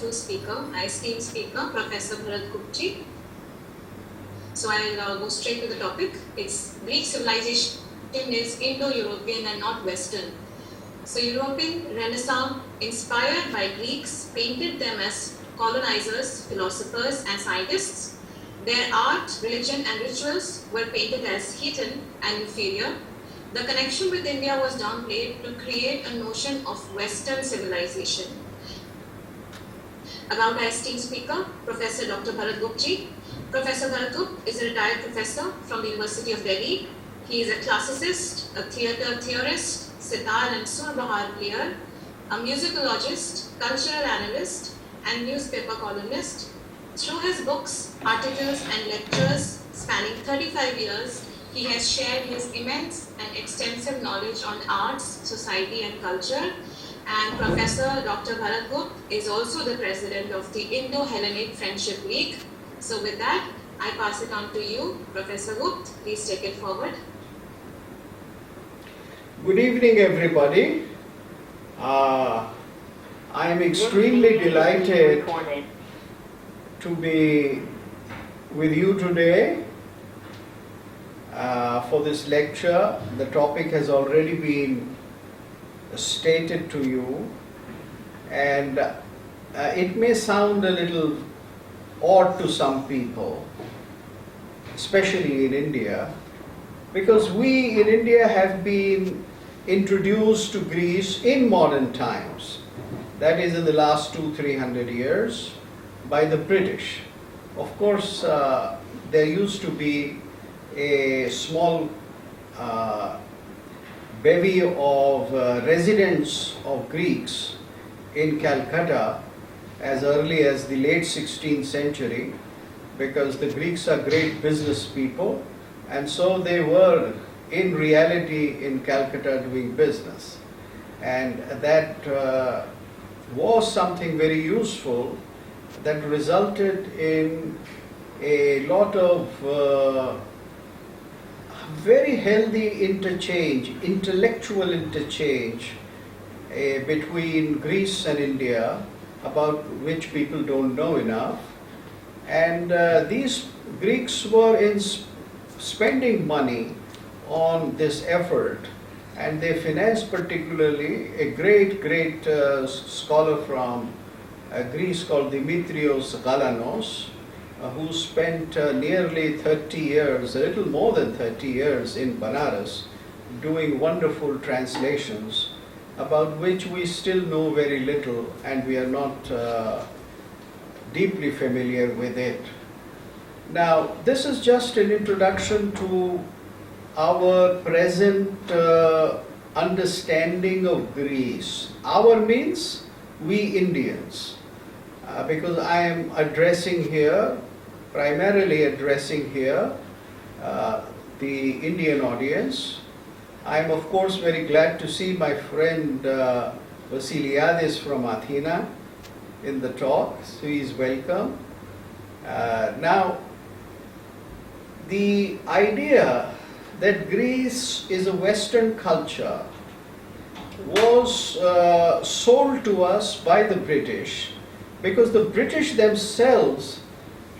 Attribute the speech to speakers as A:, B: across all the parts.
A: wonderful speaker, my esteemed speaker, Professor Bharat Gupta. So I'll go straight to the topic. It's Greek civilization is Indo-European and not Western. So European Renaissance, inspired by Greeks, painted them as colonizers, philosophers, and scientists. Their art, religion, and rituals were painted as heathen and inferior. The connection with India was downplayed to create a notion of Western civilization. About our esteemed speaker, Professor Dr. Bharat Gupta. Professor Bharat Gupta is a retired professor from the University of Delhi. He is a classicist, a theatre theorist, sitar and sur bahar player, a musicologist, cultural analyst, and newspaper columnist. Through his books, articles, and lectures spanning 35 years, he has shared his immense and extensive knowledge on arts, society, and culture. And Professor Dr. Bharat Gupta is also the president of the Indo-Hellenic Friendship League. So with that, I pass it on to you, Professor Gupta. Please take it forward.
B: Good evening, everybody. I am extremely delighted to be with you today for this lecture. The topic has already been stated to you, and it may sound a little odd to some people, especially in India, because we in India have been introduced to Greece in modern times, that is in the last 200-300 years, by the British. Of course, there used to be a small bevy of residents of Greeks in Calcutta as early as the late 16th century, because the Greeks are great business people, and so they were in reality in Calcutta doing business. And that was something very useful that resulted in a lot of very healthy interchange, intellectual interchange between Greece and India, about which people don't know enough. And these Greeks were spending money on this effort, and they financed particularly a great scholar from Greece called Dimitrios Galanos, who spent nearly 30 years, a little more than 30 years in Benares, doing wonderful translations about which we still know very little, and we are not deeply familiar with it. Now, this is just an introduction to our present understanding of Greece. Our means we Indians, because I am primarily addressing here the Indian audience. I am of course very glad to see my friend Vasiliadis from Athena in the talk, so he is welcome. Now, the idea that Greece is a Western culture was sold to us by the British, because the British themselves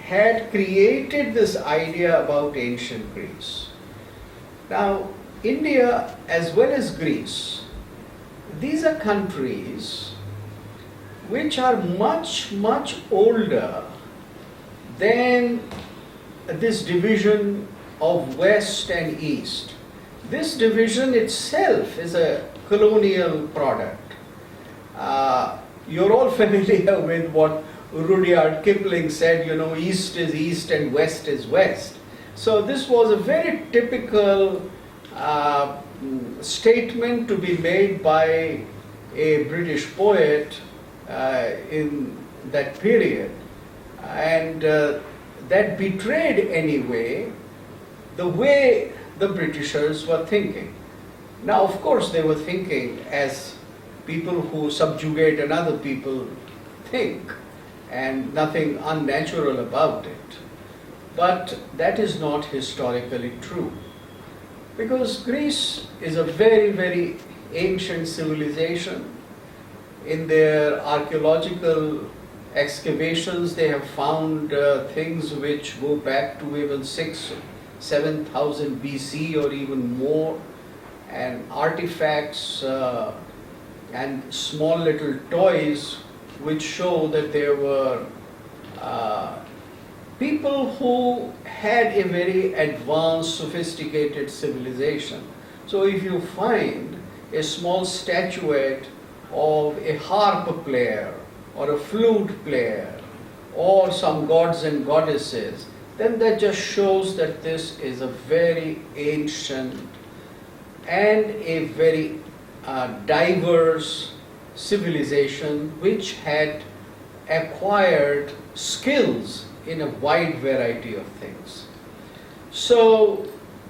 B: had created this idea about ancient Greece. Now, India as well as Greece, these are countries which are much older than this division of West and East. This division itself is a colonial product. You're all familiar with what Rudyard Kipling said, you know, East is East and West is West. So this was a very typical statement to be made by a British poet in that period, and that betrayed anyway the way the Britishers were thinking. Now, of course, they were thinking as people who subjugate another people think, and nothing unnatural about it. But that is not historically true, because Greece is a very ancient civilization. In their archaeological excavations they have found things which go back to even 7,000 BC or even more, and artifacts and small little toys which show that there were people who had a very advanced, sophisticated civilization. So if you find a small statuette of a harp player or a flute player or some gods and goddesses, then that just shows that this is a very ancient and a very diverse civilization which had acquired skills in a wide variety of things. So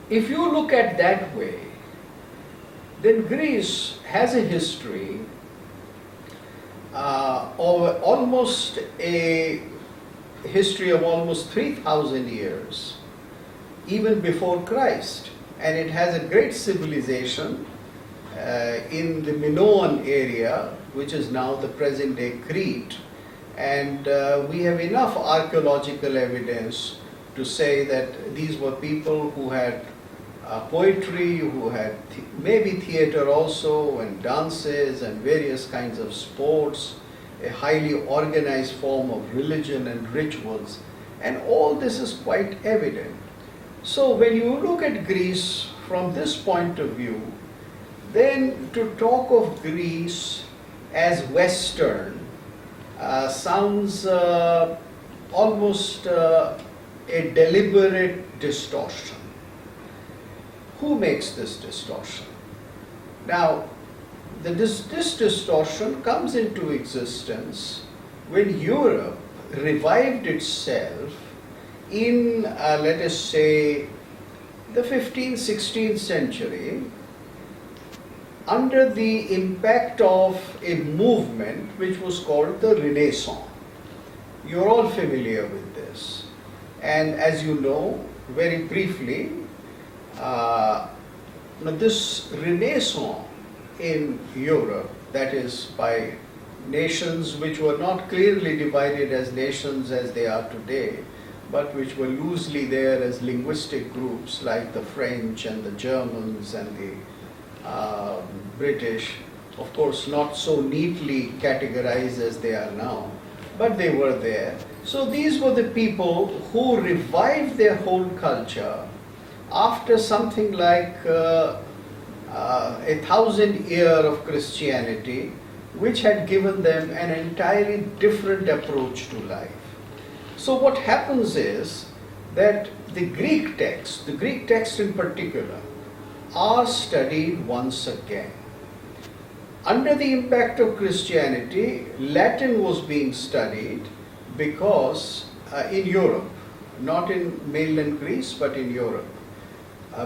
B: if you look at that way, then Greece has a history of almost 3,000 years, even before Christ. And it has a great civilization in the Minoan area, which is now the present-day Crete. And we have enough archaeological evidence to say that these were people who had poetry, who had maybe theater also, and dances and various kinds of sports, a highly organized form of religion and rituals, and all this is quite evident. So when you look at Greece from this point of view, then to talk of Greece as Western sounds almost a deliberate distortion. Who makes this distortion? Now, this distortion comes into existence when Europe revived itself in, let us say, the 15th, 16th century, under the impact of a movement which was called the Renaissance. You're all familiar with this. And as you know, very briefly, this Renaissance in Europe, that is by nations which were not clearly divided as nations as they are today, but which were loosely there as linguistic groups like the French and the Germans and the British, of course not so neatly categorized as they are now, but they were there. So these were the people who revived their whole culture after something like 1,000 years of Christianity, which had given them an entirely different approach to life. So what happens is that the Greek text in particular, are studied once again. Under the impact of Christianity, Latin was being studied because in Europe, not in mainland Greece, but in Europe.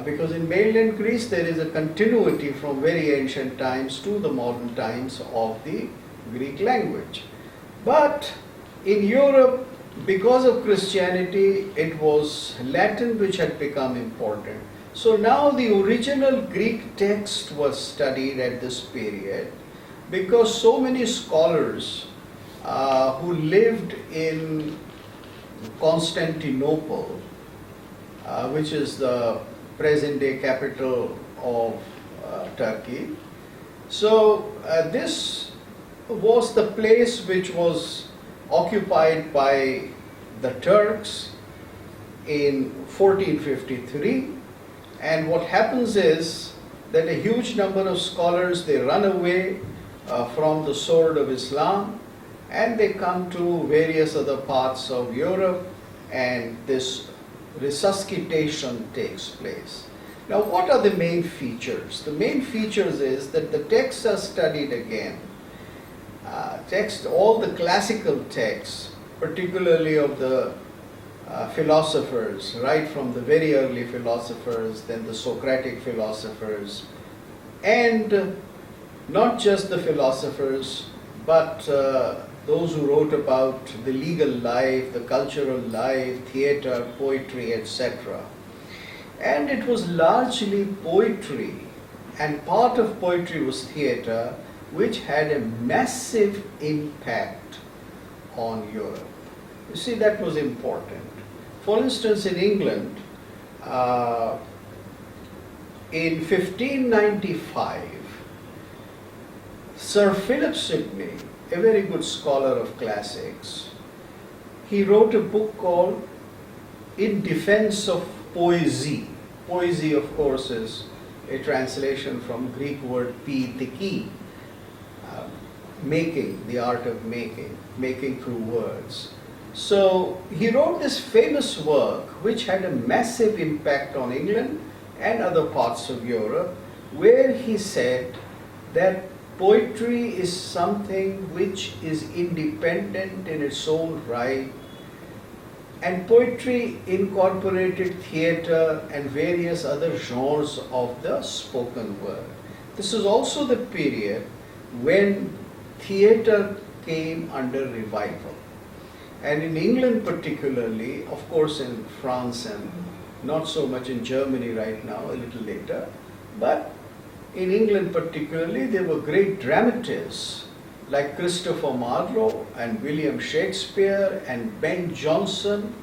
B: Because in mainland Greece there is a continuity from very ancient times to the modern times of the Greek language. But in Europe, because of Christianity, it was Latin which had become important. So now the original Greek text was studied at this period because so many scholars who lived in Constantinople, which is the present-day capital of Turkey. So this was the place which was occupied by the Turks in 1453, and what happens is that a huge number of scholars, they run away from the sword of Islam and they come to various other parts of Europe, and this resuscitation takes place. Now, what are the main features? The main features is that the texts are studied again. All the classical texts, particularly of the philosophers, right from the very early philosophers, then the Socratic philosophers, and not just the philosophers, but those who wrote about the legal life, the cultural life, theater, poetry, etc. And it was largely poetry, and part of poetry was theater, which had a massive impact on Europe. You see, that was important. For instance, in England, in 1595, Sir Philip Sidney, a very good scholar of classics, he wrote a book called In Defense of Poesy. Poesy, of course, is a translation from Greek word poetiki, making, the art of making through words. So he wrote this famous work which had a massive impact on England and other parts of Europe, where he said that poetry is something which is independent in its own right, and poetry incorporated theatre and various other genres of the spoken word. This is also the period when theatre came under revival. And in England particularly, of course in France and not so much in Germany right now, a little later, but in England particularly, there were great dramatists like Christopher Marlowe and William Shakespeare and Ben Jonson,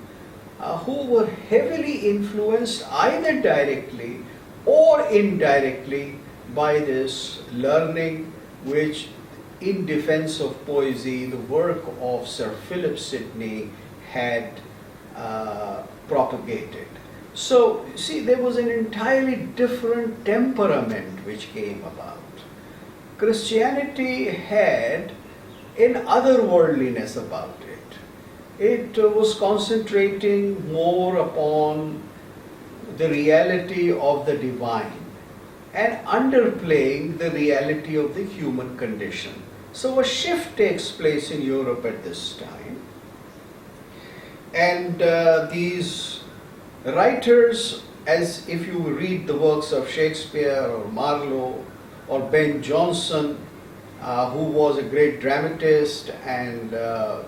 B: who were heavily influenced either directly or indirectly by this learning which, in defense of poesy, the work of Sir Philip Sidney had propagated. So, see, there was an entirely different temperament which came about. Christianity had an otherworldliness about it. It was concentrating more upon the reality of the divine and underplaying the reality of the human condition. So a shift takes place in Europe at this time, and these writers, as if you read the works of Shakespeare or Marlowe or Ben Jonson, who was a great dramatist and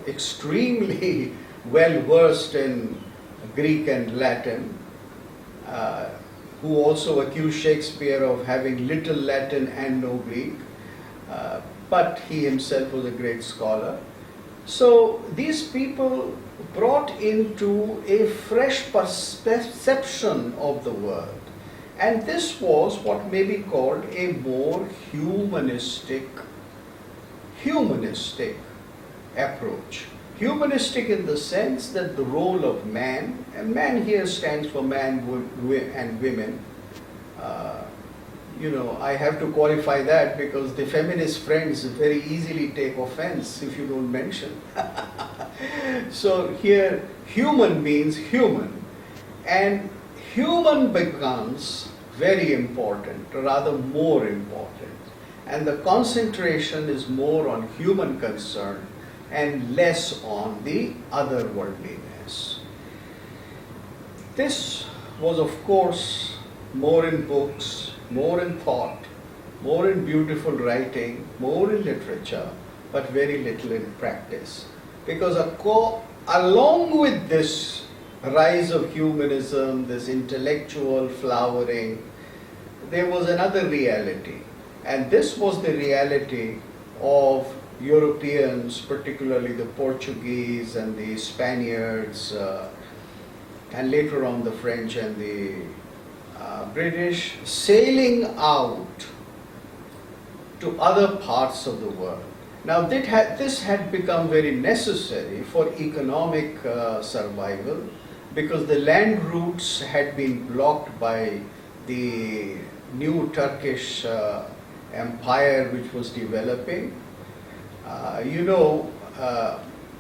B: extremely well versed in Greek and Latin, who also accused Shakespeare of having little Latin and no Greek, but he himself was a great scholar. So these people brought into a fresh perception of the world, and this was what may be called a more humanistic approach. Humanistic in the sense that the role of man, and man here stands for man and women. I have to qualify that because the feminist friends very easily take offense if you don't mention. So here, human means human, and human becomes very important, rather more important, and the concentration is more on human concern and less on the otherworldliness. This was, of course, more in books, more in thought, more in beautiful writing, more in literature, but very little in practice. Because along with this rise of humanism, this intellectual flowering, there was another reality. And this was the reality of Europeans, particularly the Portuguese and the Spaniards, and later on the French and the British, sailing out to other parts of the world. Now this had become very necessary for economic survival, because the land routes had been blocked by the new Turkish empire which was developing.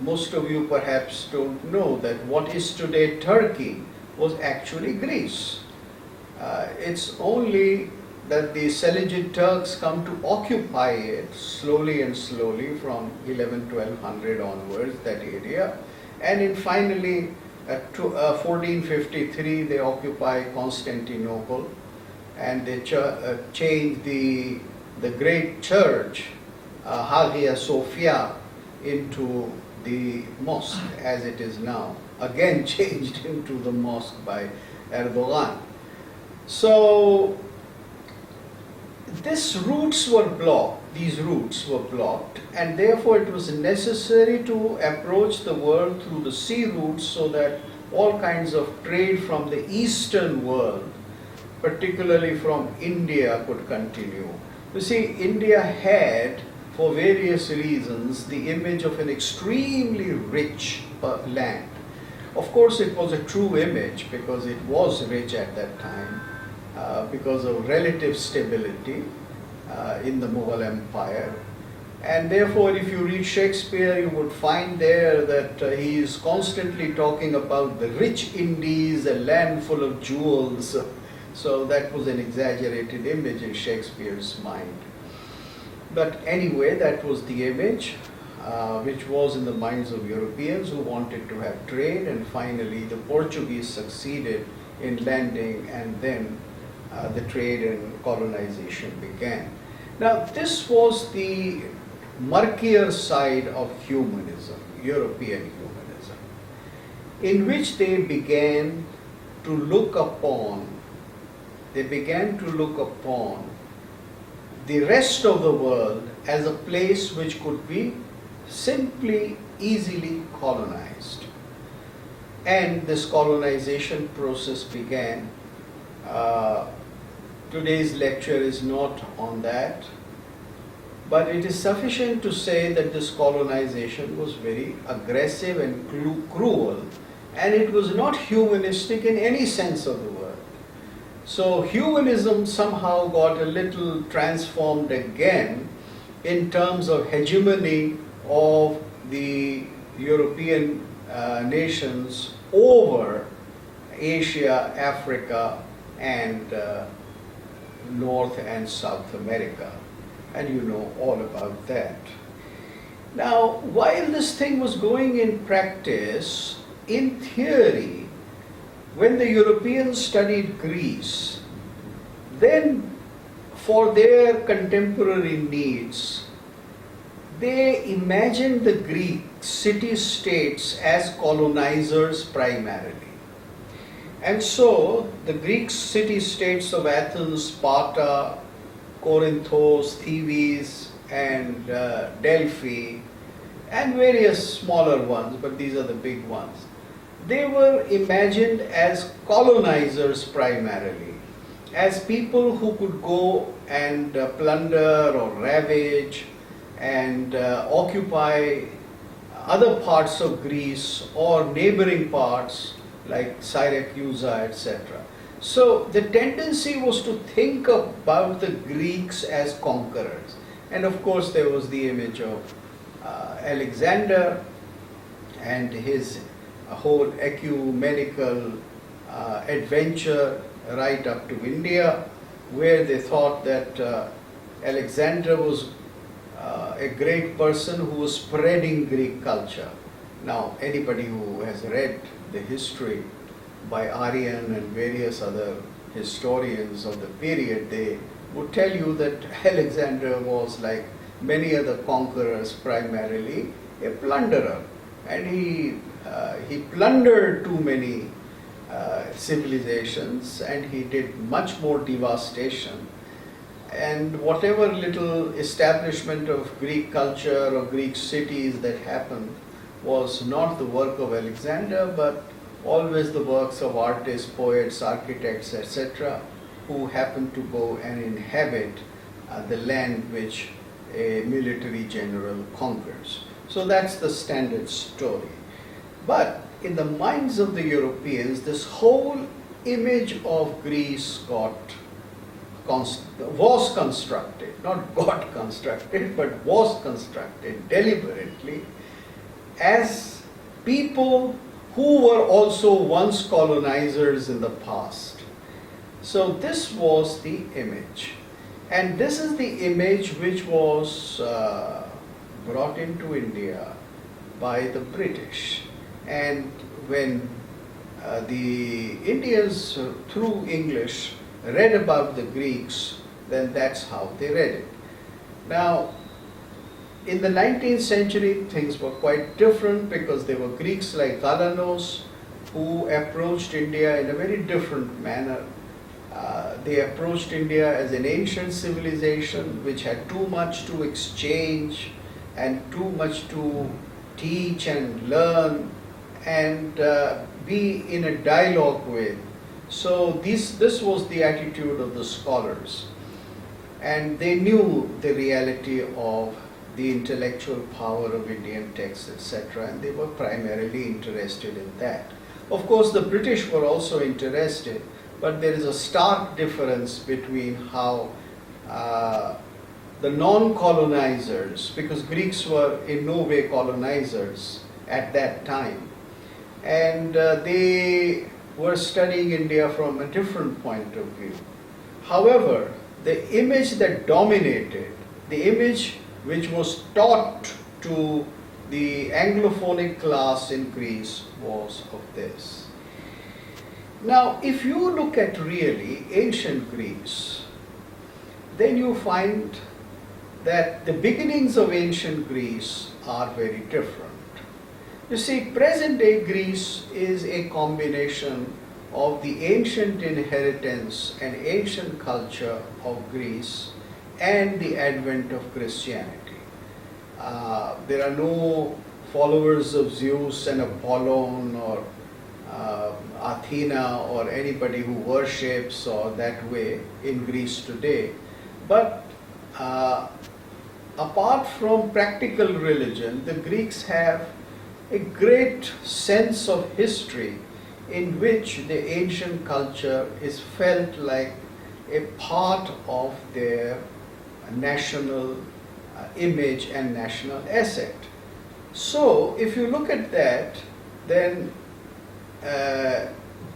B: Most of you perhaps don't know that what is today Turkey was actually Greece. It's only that the Seleucid Turks come to occupy it slowly and slowly from 1200 onwards, that area, and finally at 1453 they occupy Constantinople, and they change the great church Hagia Sophia into the mosque as it is now, again changed into the mosque by Erdogan. So these routes were blocked, and therefore it was necessary to approach the world through the sea routes so that all kinds of trade from the eastern world, particularly from India, could continue. You see, India had, for various reasons, the image of an extremely rich land. Of course, it was a true image because it was rich at that time because of relative stability in the Mughal Empire. And therefore, if you read Shakespeare, you would find there that he is constantly talking about the rich Indies, a land full of jewels. So that was an exaggerated image in Shakespeare's mind. But anyway, that was the image which was in the minds of Europeans who wanted to have trade, and finally the Portuguese succeeded in landing, and then the trade and colonization began. Now, this was the murkier side of humanism, European humanism, in which they began to look upon the rest of the world as a place which could be simply, easily colonized. And this colonization process began. Today's lecture is not on that, but it is sufficient to say that this colonization was very aggressive and cruel, and it was not humanistic in any sense of the word. So humanism somehow got a little transformed again in terms of hegemony of the European nations over Asia, Africa, and North and South America. And you know all about that. Now, while this thing was going in practice, in theory, when the Europeans studied Greece, then for their contemporary needs, they imagined the Greek city-states as colonizers primarily. And so the Greek city-states of Athens, Sparta, Corinthos, Thebes, and Delphi, and various smaller ones, but these are the big ones, they were imagined as colonizers primarily, as people who could go and plunder or ravage and occupy other parts of Greece or neighboring parts like Syracuse, etc. So the tendency was to think about the Greeks as conquerors. And of course there was the image of Alexander and his whole ecumenical adventure right up to India, where they thought that Alexander was a great person who was spreading Greek culture. Now, anybody who has read the history by Aryan and various other historians of the period, they would tell you that Alexander was, like many other conquerors, primarily a plunderer, and he plundered too many civilizations, and he did much more devastation. And whatever little establishment of Greek culture or Greek cities that happened was not the work of Alexander, but always the works of artists, poets, architects, etc., who happened to go and inhabit the land which a military general conquers. So that's the standard story. But in the minds of the Europeans, this whole image of Greece was constructed, not got constructed, but was constructed deliberately as people who were also once colonizers in the past. So this was the image. And this is the image which was brought into India by the British. And when the Indians, through English, read about the Greeks, then that's how they read it. Now, in the 19th century, things were quite different because there were Greeks like Galanos who approached India in a very different manner. They approached India as an ancient civilization which had too much to exchange and too much to teach and learn and be in a dialogue with. So this was the attitude of the scholars, and they knew the reality of the intellectual power of Indian texts, etc., and they were primarily interested in that. Of course, the British were also interested, but there is a stark difference between how the non-colonizers, because Greeks were in no way colonizers at that time, and they were studying India from a different point of view. However, the image that dominated, the image which was taught to the Anglophonic class in Greece was of this. Now, if you look at really ancient Greece, then you find that the beginnings of ancient Greece are very different. You see, present day Greece is a combination of the ancient inheritance and ancient culture of Greece and the advent of Christianity. There are no followers of Zeus and Apollon or Athena or anybody who worships or that way in Greece today. But apart from practical religion, the Greeks have a great sense of history in which the ancient culture is felt like a part of their national image and national asset. So, if you look at that, then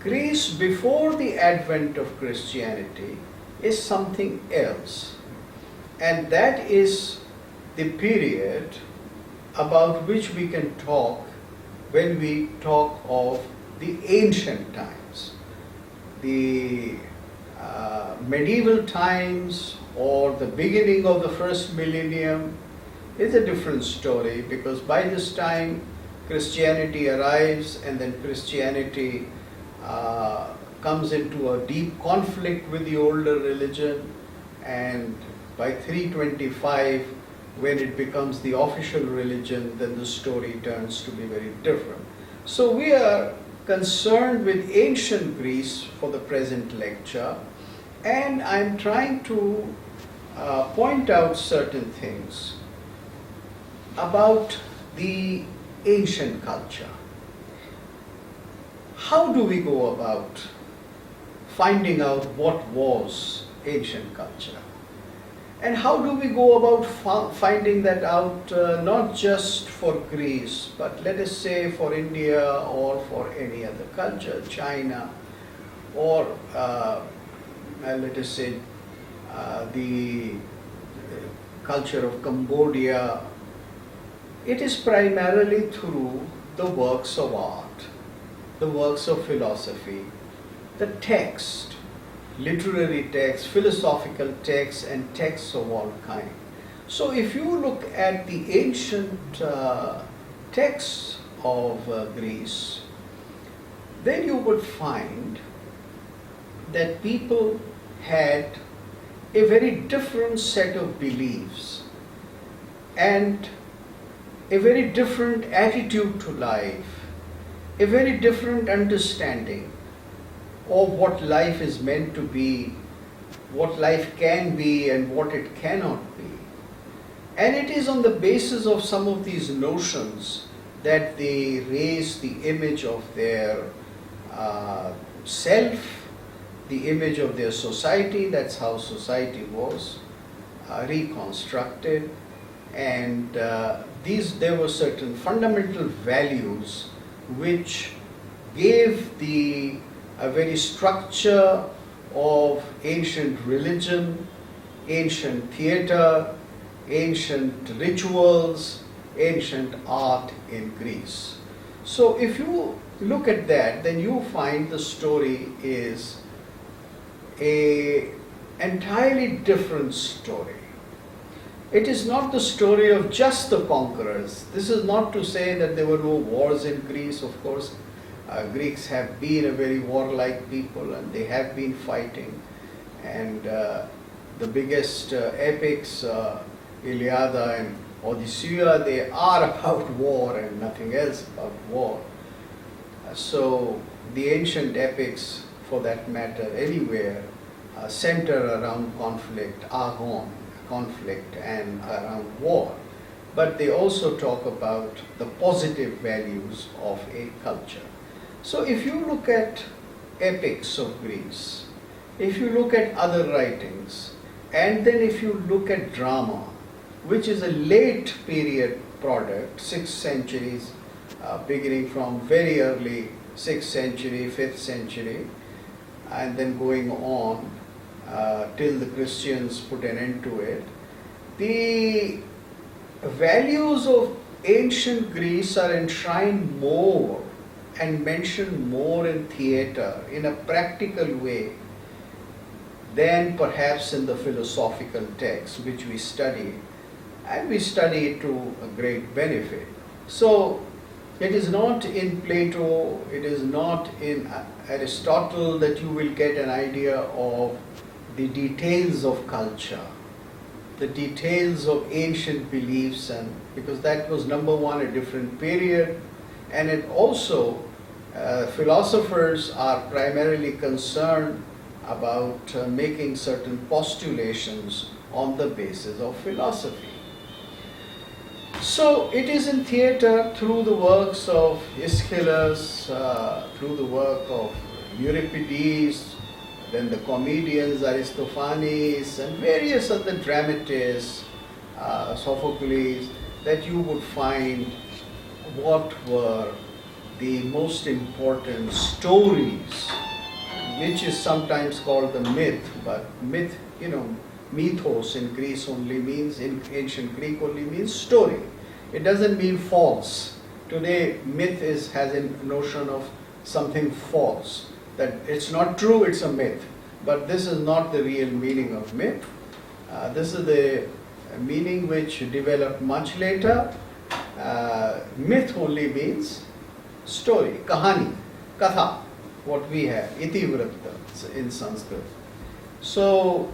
B: Greece before the advent of Christianity is something else. And that is the period about which we can talk when we talk of the ancient times. The medieval times or the beginning of the first millennium is a different story, because by this time Christianity arrives, and then Christianity comes into a deep conflict with the older religion, and by 325, when it becomes the official religion, then the story turns to be very different. So we are concerned with ancient Greece for the present lecture, and I'm trying to point out certain things about the ancient culture. How do we go about finding out what was ancient culture? And how do we go about finding that out, not just for Greece, but let us say for India or for any other culture, China, or let us say the culture of Cambodia? It is primarily through the works of art, the works of philosophy, the text, literary texts, philosophical texts, and texts of all kinds. So if you look at the ancient texts of Greece, then you would find that people had a very different set of beliefs and a very different attitude to life, a very different understanding of what life is meant to be, what life can be and what it cannot be. And it is on the basis of some of these notions that they raise the image of their self, the image of their society. That's how society was reconstructed. And there were certain fundamental values which gave a very structure of ancient religion, ancient theatre, ancient rituals, ancient art in Greece. So if you look at that, then you find the story is an entirely different story. It is not the story of just the conquerors. This is not to say that there were no wars in Greece, of course. Greeks have been a very warlike people, and they have been fighting. And the biggest epics, Iliada and Odyssey, they are about war and nothing else about war. So the ancient epics, for that matter, anywhere, center around conflict, agon, conflict, and around war. But they also talk about the positive values of a culture. So if you look at epics of Greece, if you look at other writings, and then if you look at drama, which is a late period product, 6th centuries, beginning from very early 6th century, 5th century, and then going on till the Christians put an end to it. The values of ancient Greece are enshrined more and mentioned more in theatre in a practical way than perhaps in the philosophical texts which we study, and we study it to a great benefit. So it is not in Plato, it is not in Aristotle that you will get an idea of the details of culture, the details of ancient beliefs, and because that was number one, a different period, and it also philosophers are primarily concerned about making certain postulations on the basis of philosophy. So it is in theatre through the works of Aeschylus, through the work of Euripides, then the comedians Aristophanes and various other dramatists, Sophocles, that you would find what were the most important stories, which is sometimes called the myth, but myth, mythos in Greece only means, in ancient Greek only means story. It doesn't mean false. Today myth has a notion of something false, that it's not true, it's a myth. But this is not the real meaning of myth. This is the meaning which developed much later. Myth only means story, kahani, katha, what we have, itivratta in Sanskrit. So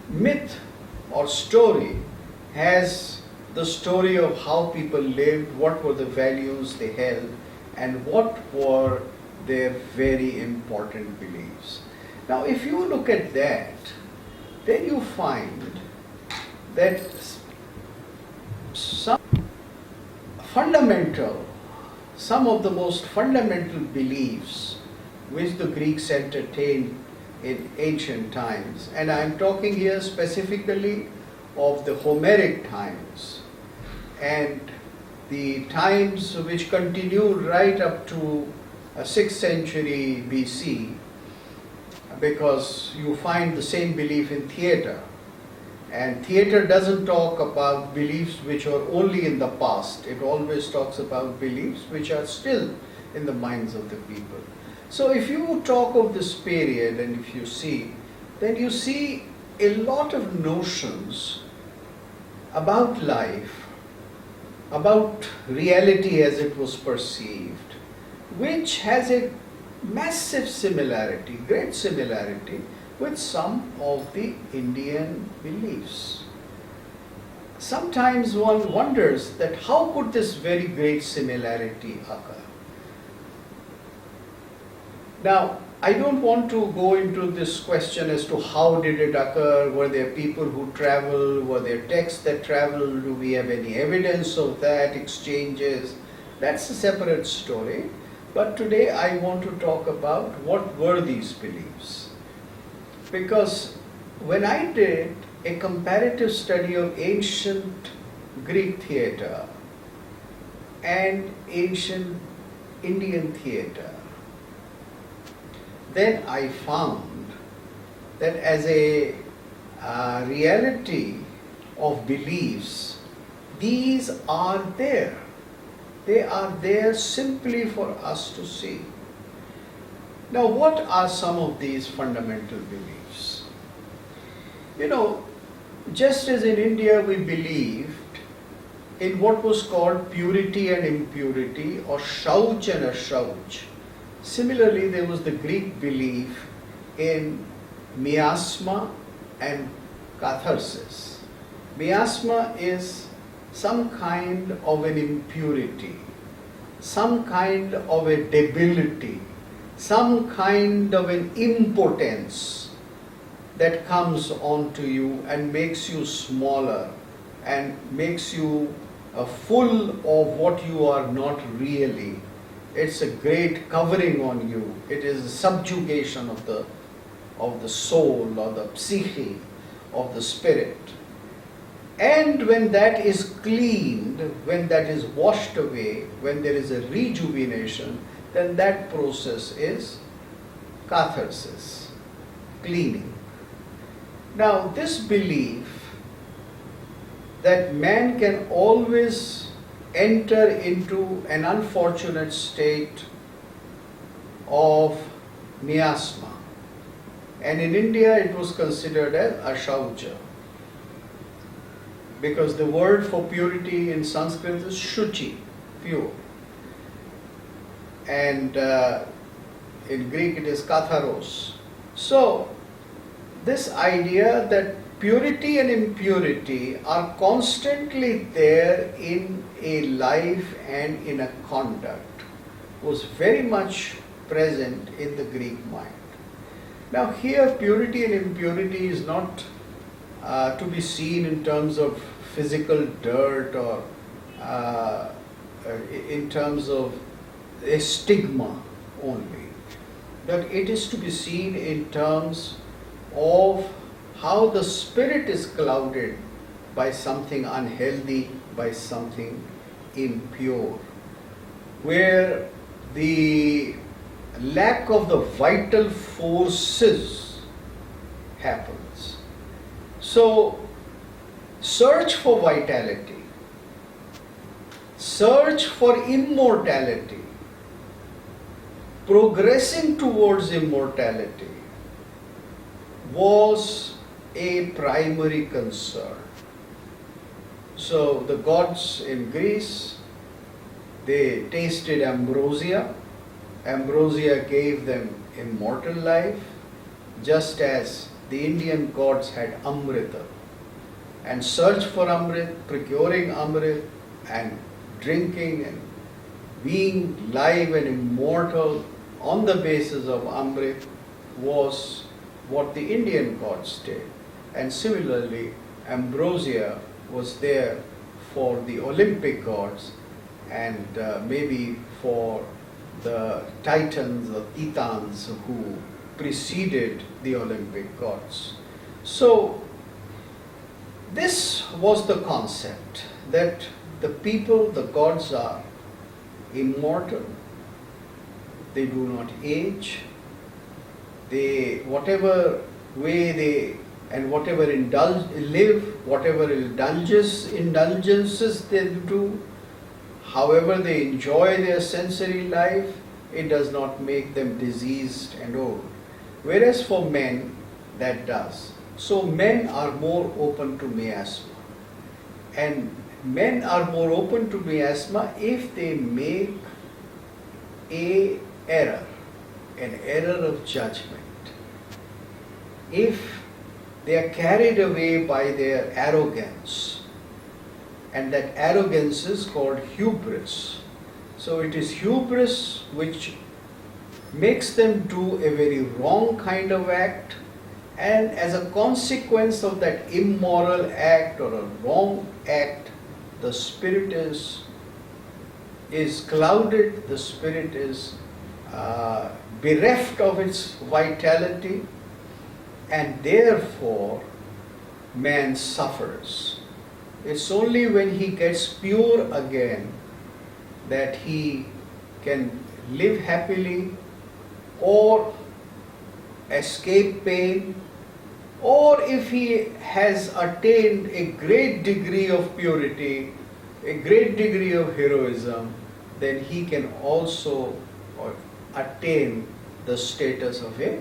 B: myth or story has the story of how people lived, what were the values they held, and what were their very important beliefs. Now, if you look at that, then you find that some of the most fundamental beliefs which the Greeks entertained in ancient times, and I am talking here specifically of the Homeric times and the times which continued right up to 6th century BC, because you find the same belief in theatre. And theatre doesn't talk about beliefs which are only in the past. It always talks about beliefs which are still in the minds of the people. So if you talk of this period and if you see, then you see a lot of notions about life, about reality as it was perceived, which has a massive similarity, great similarity with some of the Indian beliefs. Sometimes one wonders that how could this very great similarity occur? Now, I don't want to go into this question as to how did it occur, were there people who traveled, were there texts that traveled, do we have any evidence of that, exchanges? That's a separate story. But today I want to talk about what were these beliefs. Because when I did a comparative study of ancient Greek theatre and ancient Indian theatre, then I found that as a reality of beliefs, these are there. They are there simply for us to see. Now, what are some of these fundamental beliefs? Just as in India we believed in what was called purity and impurity, or shauch and ashauch. Similarly, there was the Greek belief in miasma and catharsis. Miasma is some kind of an impurity, some kind of a debility, some kind of an impotence that comes onto you and makes you smaller and makes you full of what you are not really. It's a great covering on you. It is a subjugation of the soul or the psyche of the spirit. And when that is cleaned, when that is washed away, when there is a rejuvenation, then that process is catharsis, cleaning. Now, this belief that man can always enter into an unfortunate state of miasma, and in India it was considered as ashaucha, because the word for purity in Sanskrit is shuchi, pure, and in Greek it is katharos. So this idea that purity and impurity are constantly there in a life and in a conduct was very much present in the Greek mind. Now here, purity and impurity is not to be seen in terms of physical dirt or in terms of a stigma only, but it is to be seen in terms of how the spirit is clouded by something unhealthy, by something impure, where the lack of the vital forces happens. So, search for vitality, search for immortality, progressing towards immortality was a primary concern. So the gods in Greece, they tasted ambrosia. Ambrosia gave them immortal life, just as the Indian gods had amrita. And search for amrit, procuring amrit and drinking and being live and immortal on the basis of amrit was what the Indian gods did. And similarly, ambrosia was there for the Olympic gods and maybe for the Titans or Titans who preceded the Olympic gods. So this was the concept, that the people, the gods, are immortal, they do not age, they, whatever way they, and whatever whatever indulgences they do, however they enjoy their sensory life, it does not make them diseased and old. Whereas for men, that does. So men are more open to miasma. And men are more open to miasma if they make an error of judgment. If they are carried away by their arrogance, and that arrogance is called hubris. So it is hubris which makes them do a very wrong kind of act, and as a consequence of that immoral act or a wrong act, the spirit is clouded, the spirit is bereft of its vitality, and therefore man suffers. It's only when he gets pure again that he can live happily or escape pain, or if he has attained a great degree of purity, a great degree of heroism, then he can also attain the status of a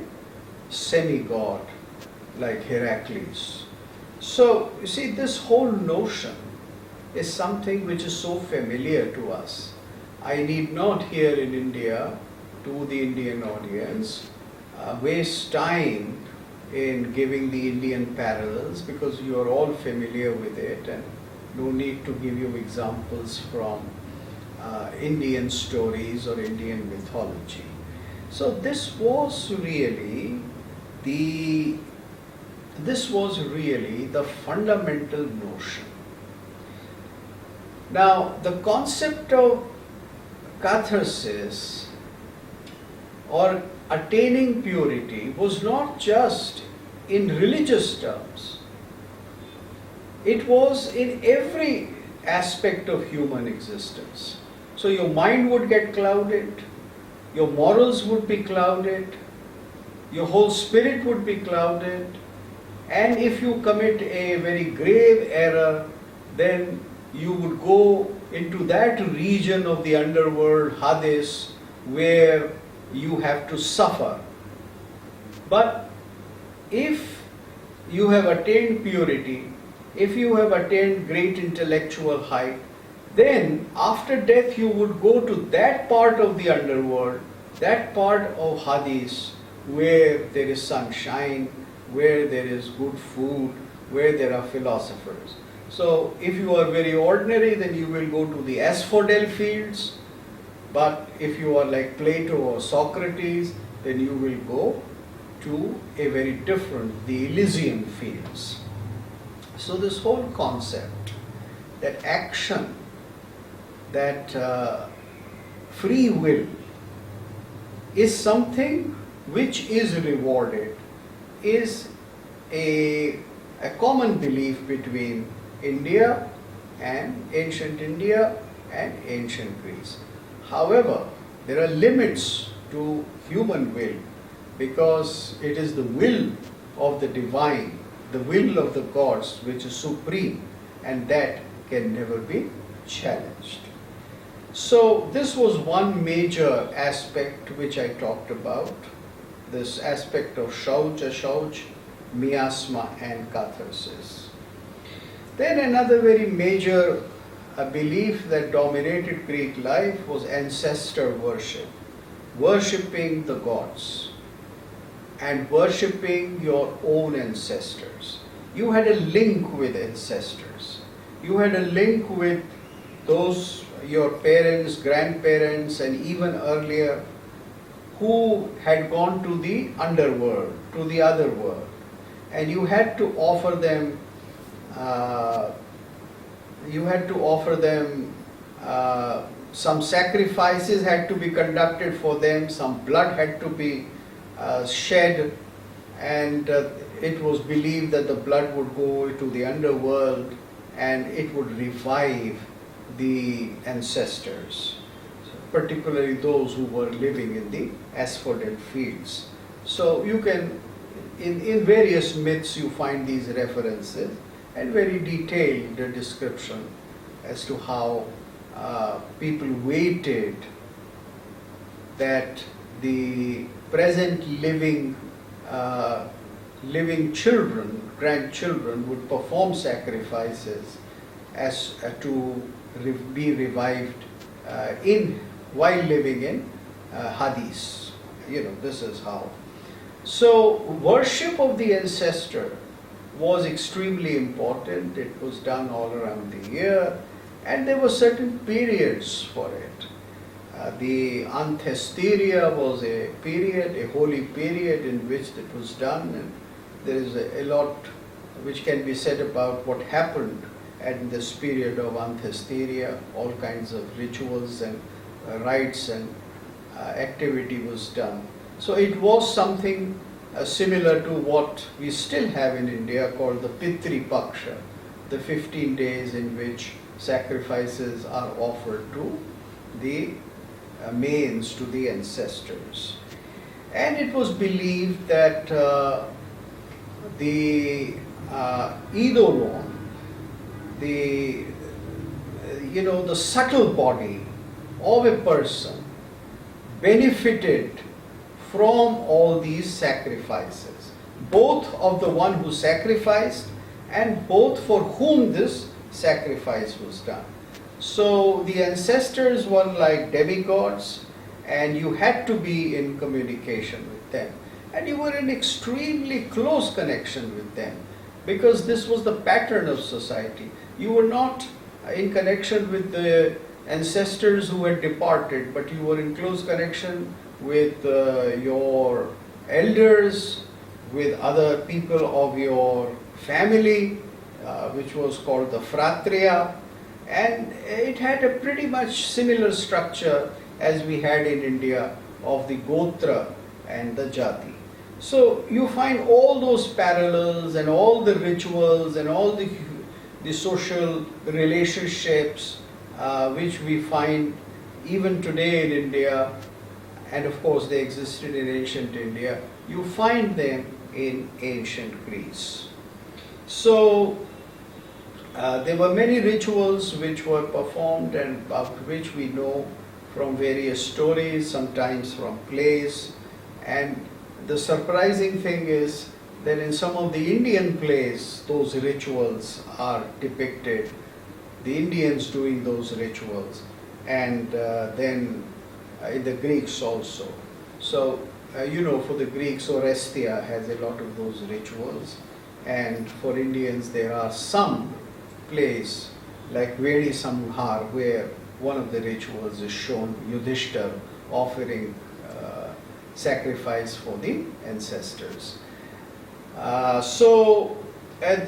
B: semigod like Heracles. So, you see, this whole notion is something which is so familiar to us. I need not here in India, to the Indian audience, waste time in giving the Indian parallels, because you are all familiar with it, and no need to give you examples from Indian stories or Indian mythology. So this was really the fundamental notion. Now, the concept of catharsis or attaining purity was not just in religious terms. It was in every aspect of human existence. So your mind would get clouded, your morals would be clouded, your whole spirit would be clouded, and if you commit a very grave error, then you would go into that region of the underworld, Hades, where you have to suffer. But if you have attained purity, if you have attained great intellectual height, then after death you would go to that part of the underworld, that part of Hades, where there is sunshine, where there is good food, where there are philosophers. So if you are very ordinary, then you will go to the asphodel fields. But if you are like Plato or Socrates, then you will go to a very different, the Elysian fields. So this whole concept, that action, that free will is something which is rewarded, is a common belief between India and ancient Greece. However, there are limits to human will, because it is the will of the divine, the will of the gods, which is supreme, and that can never be challenged. So this was one major aspect which I talked about, this aspect of shauch, ashauch, miasma and catharsis. Then another very major belief that dominated Greek life was ancestor worship, worshipping the gods and worshipping your own ancestors. You had a link with ancestors. You had a link with those, your parents, grandparents, and even earlier, who had gone to the underworld, to the other world. And you had to offer them some sacrifices had to be conducted for them, some blood had to be shed, and it was believed that the blood would go to the underworld and it would revive the ancestors, particularly those who were living in the asphodel fields. So you can, in various myths you find these references and very detailed description as to how people waited that the present living children, grandchildren would perform sacrifices as to be revived while living in Hades. This is how. So worship of the ancestor was extremely important. It was done all around the year, and there were certain periods for it. The Anthesteria was a period, a holy period in which it was done, and there is a lot which can be said about what happened at this period of Anthesteria. All kinds of rituals and rites and activity was done. So it was something similar to what we still have in India called the Pitri Paksha, the 15 days in which sacrifices are offered to the mains, to the ancestors. And it was believed that the Eidolon, the subtle body of a person benefited from all these sacrifices, both of the one who sacrificed and both for whom this sacrifice was done. So the ancestors were like demigods, and you had to be in communication with them. And you were in extremely close connection with them, because this was the pattern of society. You were not in connection with the ancestors who had departed, but you were in close connection with your elders, with other people of your family, which was called the fratria, and it had a pretty much similar structure as we had in India of the gotra and the jati. So you find all those parallels and all the rituals and all the social relationships which we find even today in India, and of course they existed in ancient India. You find them in ancient Greece. So there were many rituals which were performed and about which we know from various stories, sometimes from plays. And the surprising thing is that in some of the Indian plays, those rituals are depicted, the Indians doing those rituals, and then in the Greeks also. So, for the Greeks, Orestia has a lot of those rituals, and for Indians there are some plays like Vedi Samhar, where one of the rituals is shown, Yudhishthir offering sacrifice for the ancestors. So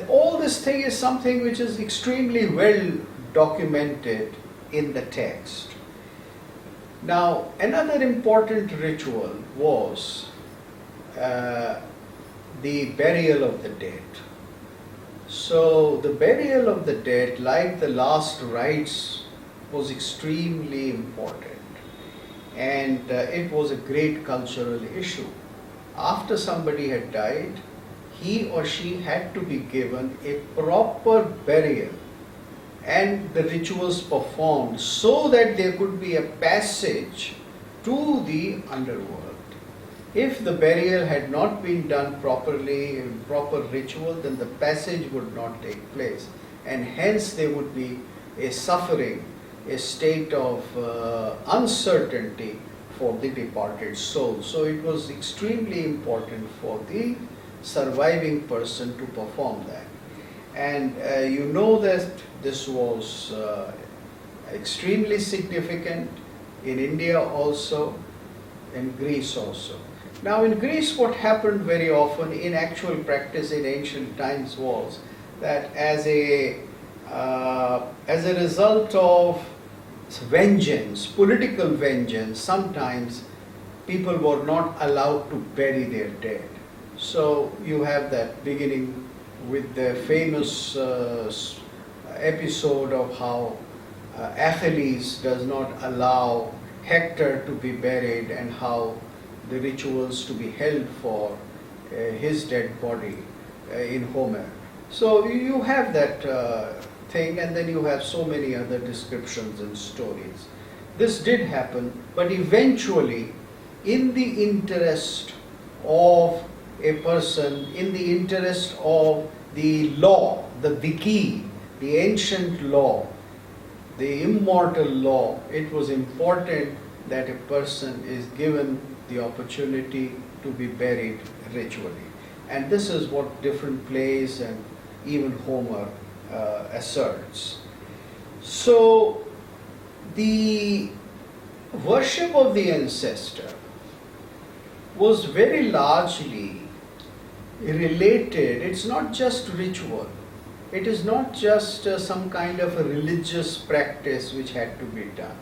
B: all this thing is something which is extremely well documented in the text. Now, another important ritual was the burial of the dead. So the burial of the dead, like the last rites, was extremely important, and it was a great cultural issue. After somebody had died, he or she had to be given a proper burial and the rituals performed so that there could be a passage to the underworld. If the burial had not been done properly, in proper ritual, then the passage would not take place, and hence there would be a suffering, a state of uncertainty for the departed soul. So it was extremely important for the surviving person to perform that. And you know that this was extremely significant in India also, in Greece also. Now in Greece, what happened very often in actual practice in ancient times was that as a result of vengeance, political vengeance, sometimes people were not allowed to bury their dead. So you have that beginning with the famous episode of how Achilles does not allow Hector to be buried, and how the rituals to be held for his dead body in Homer. So you have that thing, and then you have so many other descriptions and stories. This did happen, but eventually, in the interest of a person, in the interest of the law, the Viki, the ancient law, the immortal law, it was important that a person is given the opportunity to be buried ritually. And this is what different plays and even Homer asserts. So the worship of the ancestor was very largely related. It's not just ritual. It is not just some kind of a religious practice which had to be done,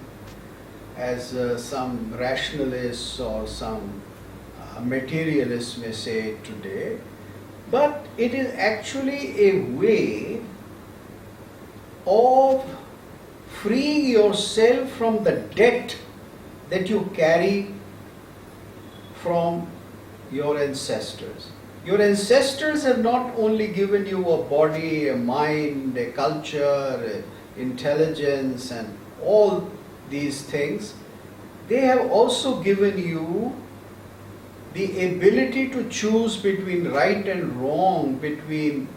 B: as some rationalists or some materialists may say today, but it is actually a way of freeing yourself from the debt that you carry from your ancestors. Your ancestors have not only given you a body, a mind, a culture, intelligence, and all these things, they have also given you the ability to choose between right and wrong, between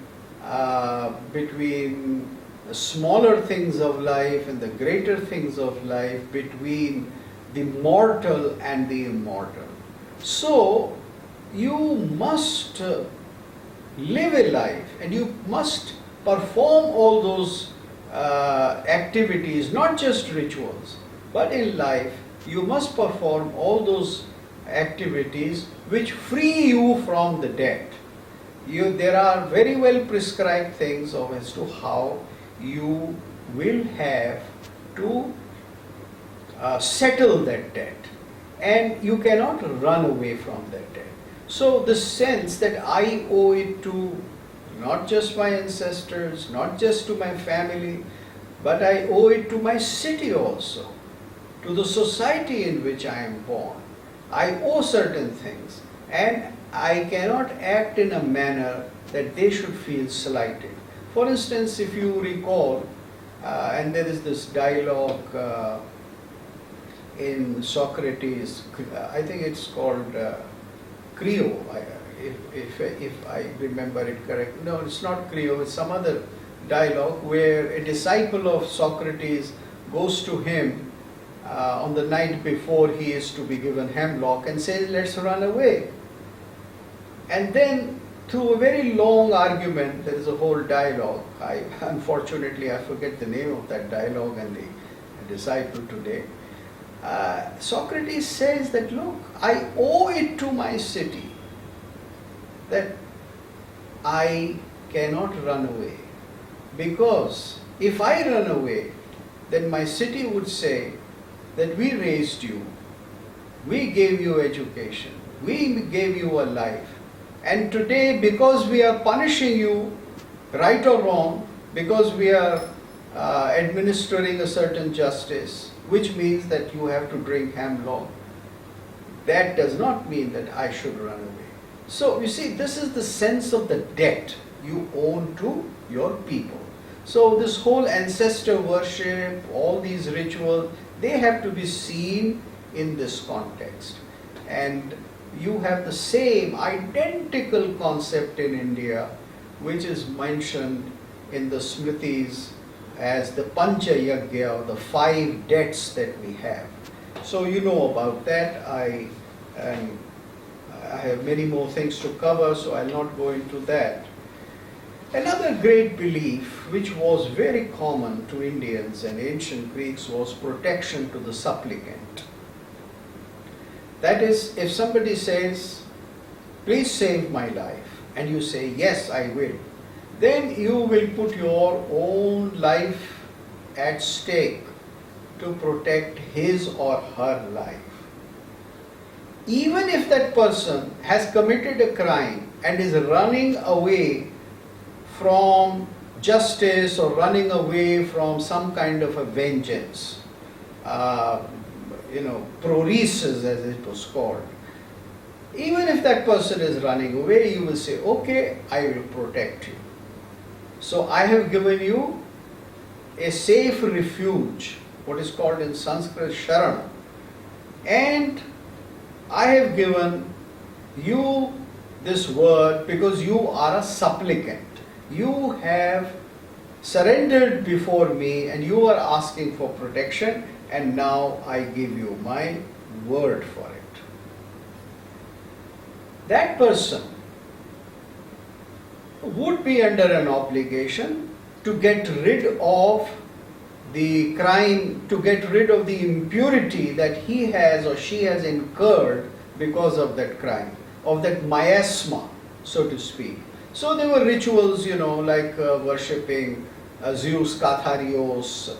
B: smaller things of life and the greater things of life, between the mortal and the immortal. So you must live a life, and you must perform all those activities, not just rituals, but in life you must perform all those activities which free you from the debt. There are very well prescribed things as to how you will have to settle that debt, and you cannot run away from that debt. So the sense that I owe it to not just my ancestors, not just to my family, but I owe it to my city also, to the society in which I am born. I owe certain things, and I cannot act in a manner that they should feel slighted. For instance, if you recall, and there is this dialogue in Socrates, I think it's called Creo, if I remember it correctly. No, it's not Creo, it's some other dialogue where a disciple of Socrates goes to him on the night before he is to be given hemlock and says, let's run away. And then through a very long argument, there is a whole dialogue. Unfortunately, I forget the name of that dialogue and the disciple today. Socrates says that, look, I owe it to my city that I cannot run away. Because if I run away, then my city would say that we raised you, we gave you education, we gave you a life. And today, because we are punishing you, right or wrong, because we are administering a certain justice, which means that you have to drink hemlock, that does not mean that I should run away. So you see, this is the sense of the debt you own to your people. So this whole ancestor worship, all these rituals, they have to be seen in this context. And you have the same identical concept in India, which is mentioned in the Smritis as the Pancha Yagya, or the 5 debts that we have. So you know about that. I have many more things to cover, so I'll not go into that. Another great belief which was very common to Indians and ancient Greeks was protection to the supplicant. That is, if somebody says, please save my life, and you say, yes, I will, then you will put your own life at stake to protect his or her life. Even if that person has committed a crime and is running away from justice or running away from some kind of a vengeance, proresis as it was called. Even if that person is running away, you will say, okay, I will protect you. So I have given you a safe refuge, what is called in Sanskrit Sharan. And I have given you this word because you are a supplicant. You have surrendered before me and you are asking for protection, and now I give you my word for it. That person would be under an obligation to get rid of the crime, to get rid of the impurity that he has or she has incurred because of that crime, of that miasma, so to speak. So there were rituals, like worshipping Zeus Katharios,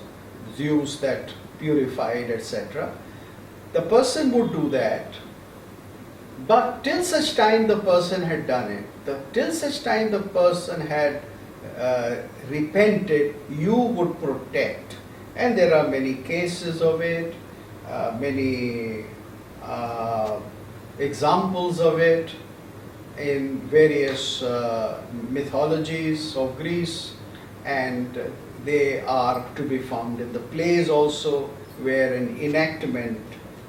B: Zeus that purified, etc. The person would do that, but till such time the person had done it, till such time the person had repented, you would protect. And there are many cases of it, many examples of it in various mythologies of Greece, and they are to be found in the plays also, where an enactment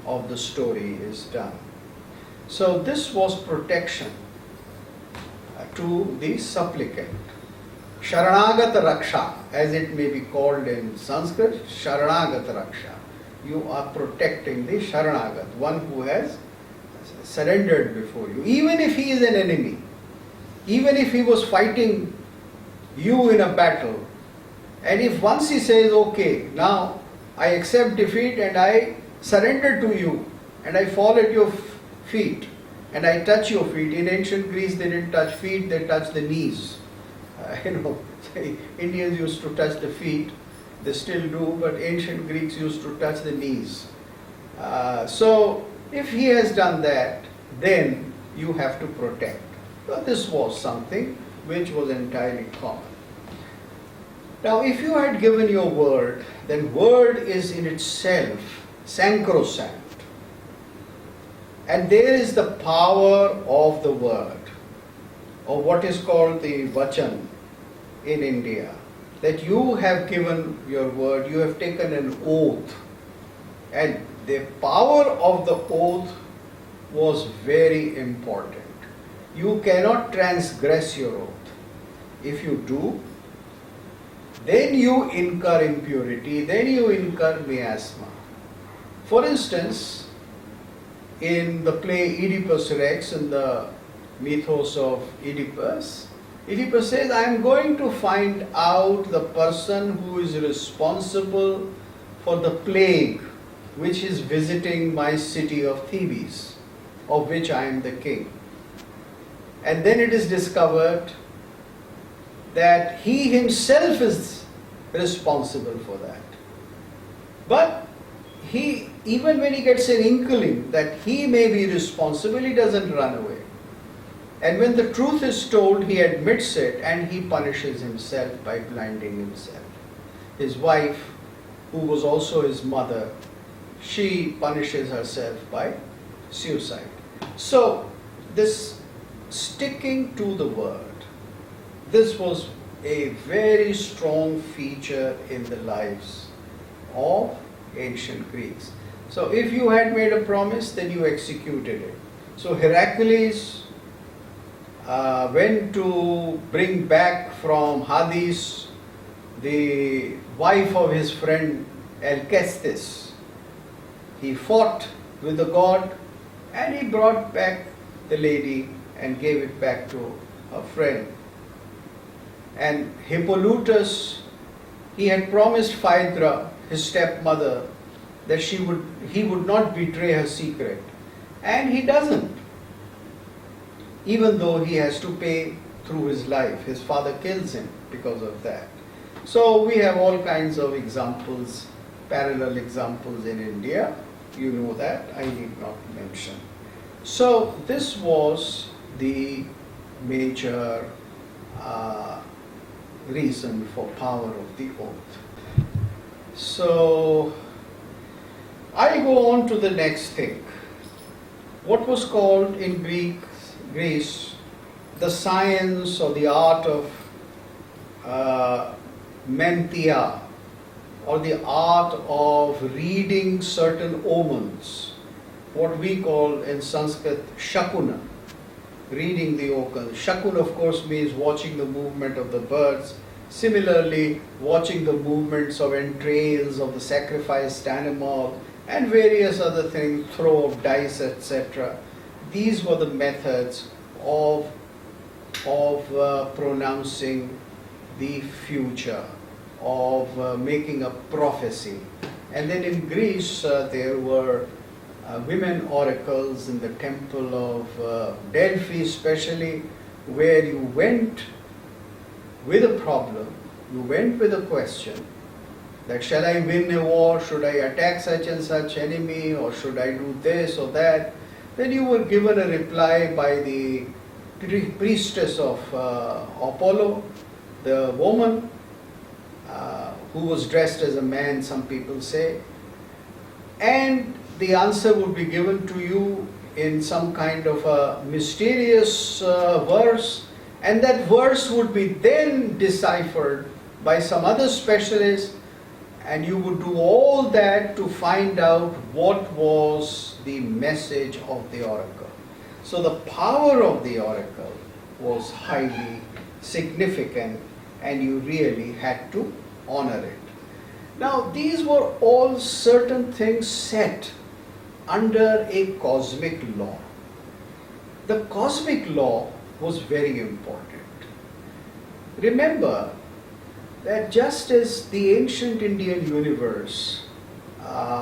B: of the story is done. So this was protection to the supplicant. Sharanagata Raksha, as it may be called in Sanskrit, Sharanagata Raksha. You are protecting the Sharanagat, one who has surrendered before you. Even if he is an enemy, even if he was fighting you in a battle, and if once he says, okay, now I accept defeat and I surrender to you, and I fall at your feet, and I touch your feet. In ancient Greece, they didn't touch feet, they touched the knees. Indians used to touch the feet, they still do, but ancient Greeks used to touch the knees. So, if he has done that, then you have to protect. So this was something which was entirely common. Now, if you had given your word, then word is in itself sacrosanct. And there is the power of the word, or what is called the vachan in India, that you have given your word, you have taken an oath, and the power of the oath was very important. You cannot transgress your oath. If you do, then you incur impurity, then you incur miasma. For instance, in the play Oedipus Rex, in the mythos of Oedipus, Oedipus says, I am going to find out the person who is responsible for the plague which is visiting my city of Thebes, of which I am the king. And then it is discovered that he himself is responsible for that. But he, even when he gets an inkling that he may be responsible, he doesn't run away. And when the truth is told, he admits it and he punishes himself by blinding himself. His wife, who was also his mother, she punishes herself by suicide. So, this sticking to the word, this was a very strong feature in the lives of ancient Greeks. So if you had made a promise, then you executed it. So Heracles went to bring back from Hades the wife of his friend Alcestis. He fought with the god and he brought back the lady and gave it back to her friend. And Hippolytus, he had promised Phaedra, his stepmother, that he would not betray her secret. And he doesn't, even though he has to pay through his life. His father kills him because of that. So we have all kinds of examples, parallel examples in India. You know that, I need not mention. So this was the major reason for power of the oath. So I'll go on to the next thing. What was called in Greece the science or the art of mentia, or the art of reading certain omens, what we call in Sanskrit shakuna, reading the omens. Shakuna, of course, means watching the movement of the birds. Similarly, watching the movements of entrails of the sacrificed animal and various other things, throw of dice, etc. These were the methods of pronouncing the future, of making a prophecy. And then in Greece, there were women oracles in the temple of Delphi especially, where you went with a problem, you went with a question, that shall I win a war, should I attack such and such enemy, or should I do this or that? Then you were given a reply by the priestess of Apollo, the woman who was dressed as a man, some people say, and the answer would be given to you in some kind of a mysterious verse, and that verse would be then deciphered by some other specialist, and you would do all that to find out what was the message of the oracle. So the power of the oracle was highly significant, and you really had to honor it. Now, these were all certain things set under a cosmic law. The cosmic law was very important. Remember that just as the ancient Indian universe,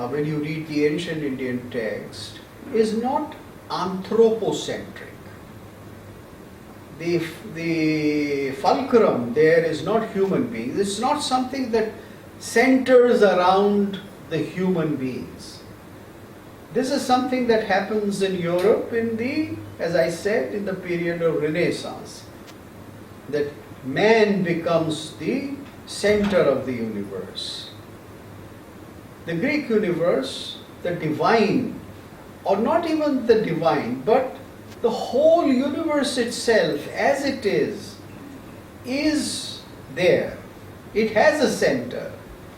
B: when you read the ancient Indian text, is not anthropocentric. The fulcrum there is not human beings. It's not something that centers around the human beings. This is something that happens in Europe as I said, in the period of Renaissance. That man becomes the center of the universe. The Greek universe, the divine, or not even the divine, but the whole universe itself as it is there. It has a center.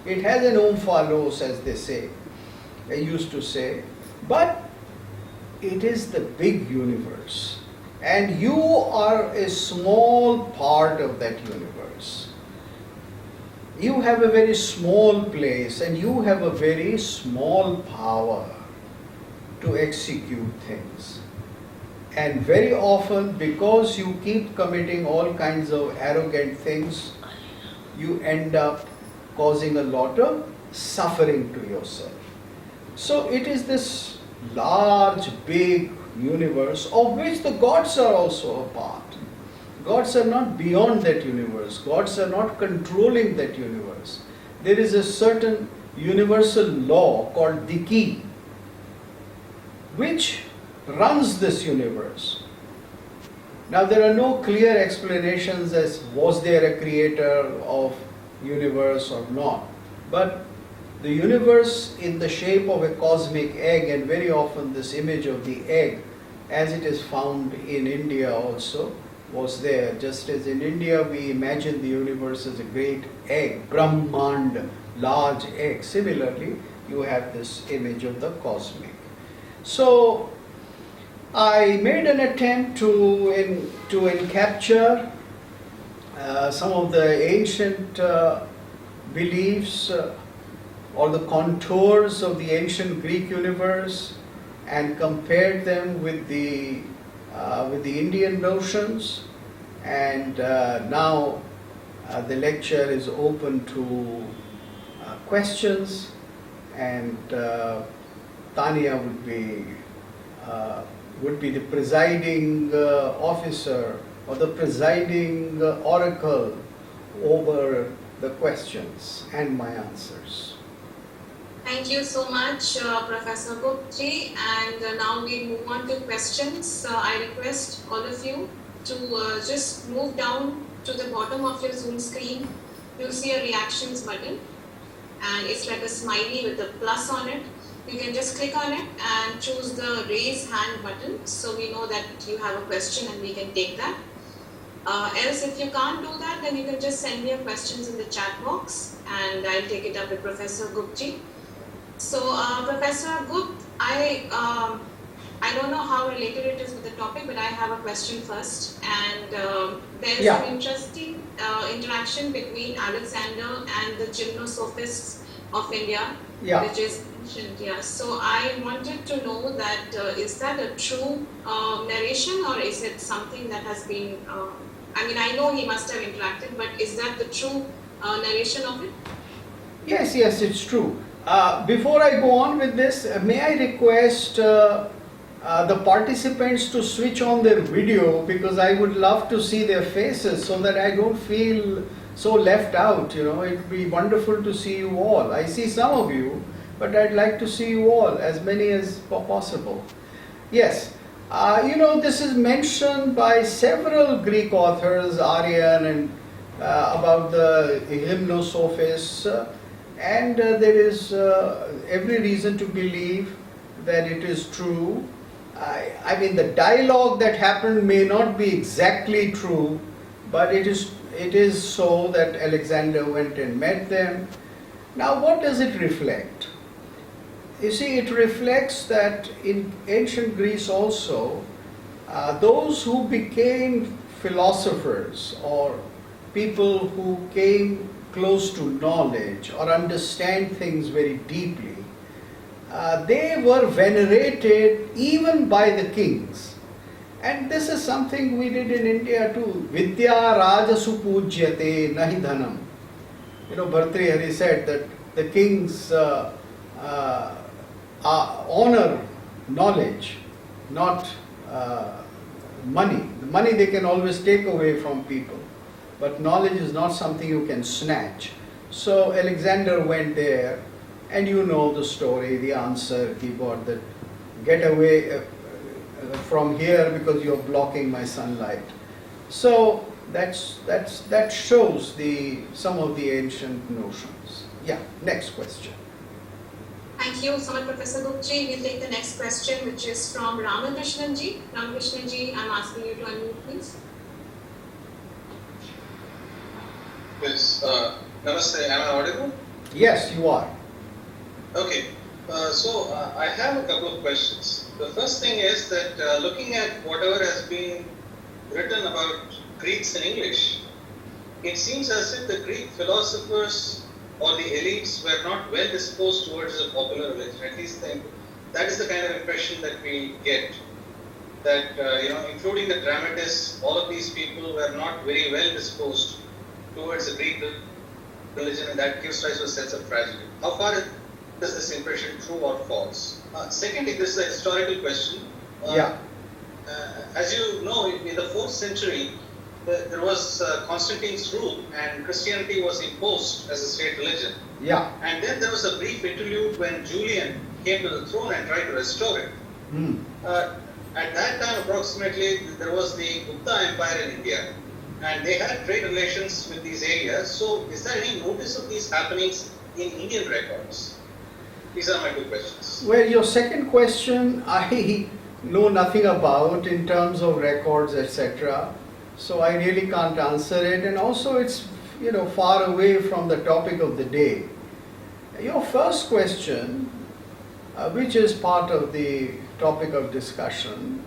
B: It has an omphalos, as they used to say. But it is the big universe. And you are a small part of that universe. You have a very small place and you have a very small power to execute things. And very often, because you keep committing all kinds of arrogant things, you end up causing a lot of suffering to yourself. So it is this large, big universe of which the gods are also a part. Gods are not beyond that universe. Gods are not controlling that universe. There is a certain universal law called Diki, which runs this universe. Now there are no clear explanations as was there a creator of universe or not. But the universe in the shape of a cosmic egg, and very often this image of the egg, as it is found in India also, was there. Just as in India we imagine the universe as a great egg, Brahmand, large egg. Similarly, you have this image of the cosmic. So I made an attempt to capture some of the ancient beliefs or the contours of the ancient Greek universe and compared them with the Indian notions. And now the lecture is open to questions, and Tanya would be the presiding officer or the presiding oracle over the questions and my answers.
A: Thank you so much, Professor Gupti. And now we move on to questions. I request all of you to just move down to the bottom of your Zoom screen. You'll see a reactions button, and it's like a smiley with a plus on it. You can just click on it and choose the raise hand button, so we know that you have a question and we can take that. Else, if you can't do that, then you can just send me your questions in the chat box and I'll take it up with Professor Gupti. So, Professor Gupt, I don't know how related it is with the topic, but I have a question first. And there is an interesting interaction between Alexander and the gymnosophists of India, which is ancient. Yeah. So I wanted to know that is that a true narration, or is it something that has been? I mean, I know he must have interacted, but is that the true narration of it?
B: Yes, it's true. Before I go on with this, may I request the participants to switch on their video, because I would love to see their faces so that I don't feel so left out. You know, it would be wonderful to see you all. I see some of you, but I'd like to see you all, as many as possible. Yes, this is mentioned by several Greek authors, Aryan and about the hymnosophists, and there is every reason to believe that it is true. I mean, the dialogue that happened may not be exactly true, but it is so that Alexander went and met them. Now, what does it reflect? You see, it reflects that in ancient Greece also, those who became philosophers or people who came close to knowledge or understand things very deeply, they were venerated even by the kings. And this is something we did in India too. Vidya rajasu pujyate nahi dhanam. Bhartrihari said that the kings honor knowledge, not money. The money they can always take away from people, but knowledge is not something you can snatch. So Alexander went there, and you know the story, the answer he got, that get away from here because you're blocking my sunlight. So that shows some of the ancient notions. Yeah, next question.
A: Thank you so much, Professor Gupji. We'll take the next question, which is from Ramakrishnan ji. Ramakrishnan ji, I'm asking you to unmute, please.
C: Yes. Namaste. Am I audible?
B: Yes, you are.
C: Okay. So I have a couple of questions. The first thing is that looking at whatever has been written about Greeks in English, it seems as if the Greek philosophers or the elites were not well disposed towards the popular religion. At least that is the kind of impression that we get. That including the dramatists, all of these people were not very well disposed towards the Greek religion, and that gives rise to a sense of tragedy. How far is this impression true or false? Secondly, this is a historical question. As you know, in the 4th century, there was Constantine's rule, and Christianity was imposed as a state religion.
B: Yeah.
C: And then there was a brief interlude when Julian came to the throne and tried to restore it. At that time, approximately, there was the Gupta Empire in India, and they had trade relations with these areas. So, is there any notice of these happenings in Indian records? These are my two questions.
B: Well, your second question, I know nothing about in terms of records, etc. So I really can't answer it, and also it's far away from the topic of the day. Your first question, which is part of the topic of discussion,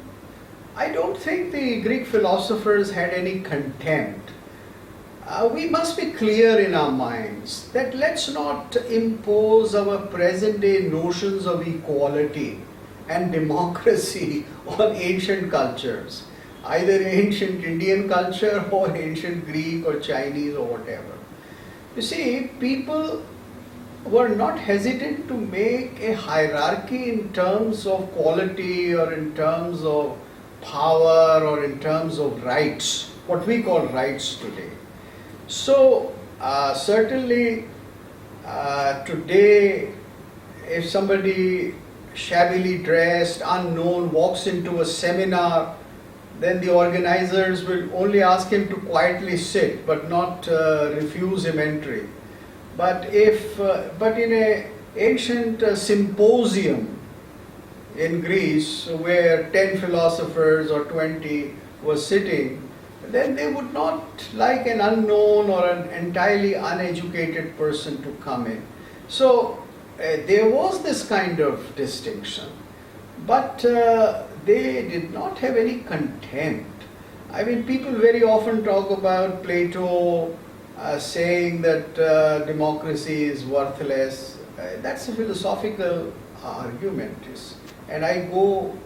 B: I don't think the Greek philosophers had any contempt. We must be clear in our minds that let's not impose our present day notions of equality and democracy on ancient cultures, either ancient Indian culture or ancient Greek or Chinese or whatever. You see, people were not hesitant to make a hierarchy in terms of quality or in terms of power or in terms of rights, what we call rights today. So certainly today, if somebody shabbily dressed, unknown, walks into a seminar, then the organizers will only ask him to quietly sit but not refuse him entry. But in an ancient symposium in Greece where 10 philosophers or 20 were sitting, then they would not like an unknown or an entirely uneducated person to come in. So there was this kind of distinction, but they did not have any contempt. I mean, people very often talk about Plato saying that democracy is worthless. That's a philosophical argument, and I go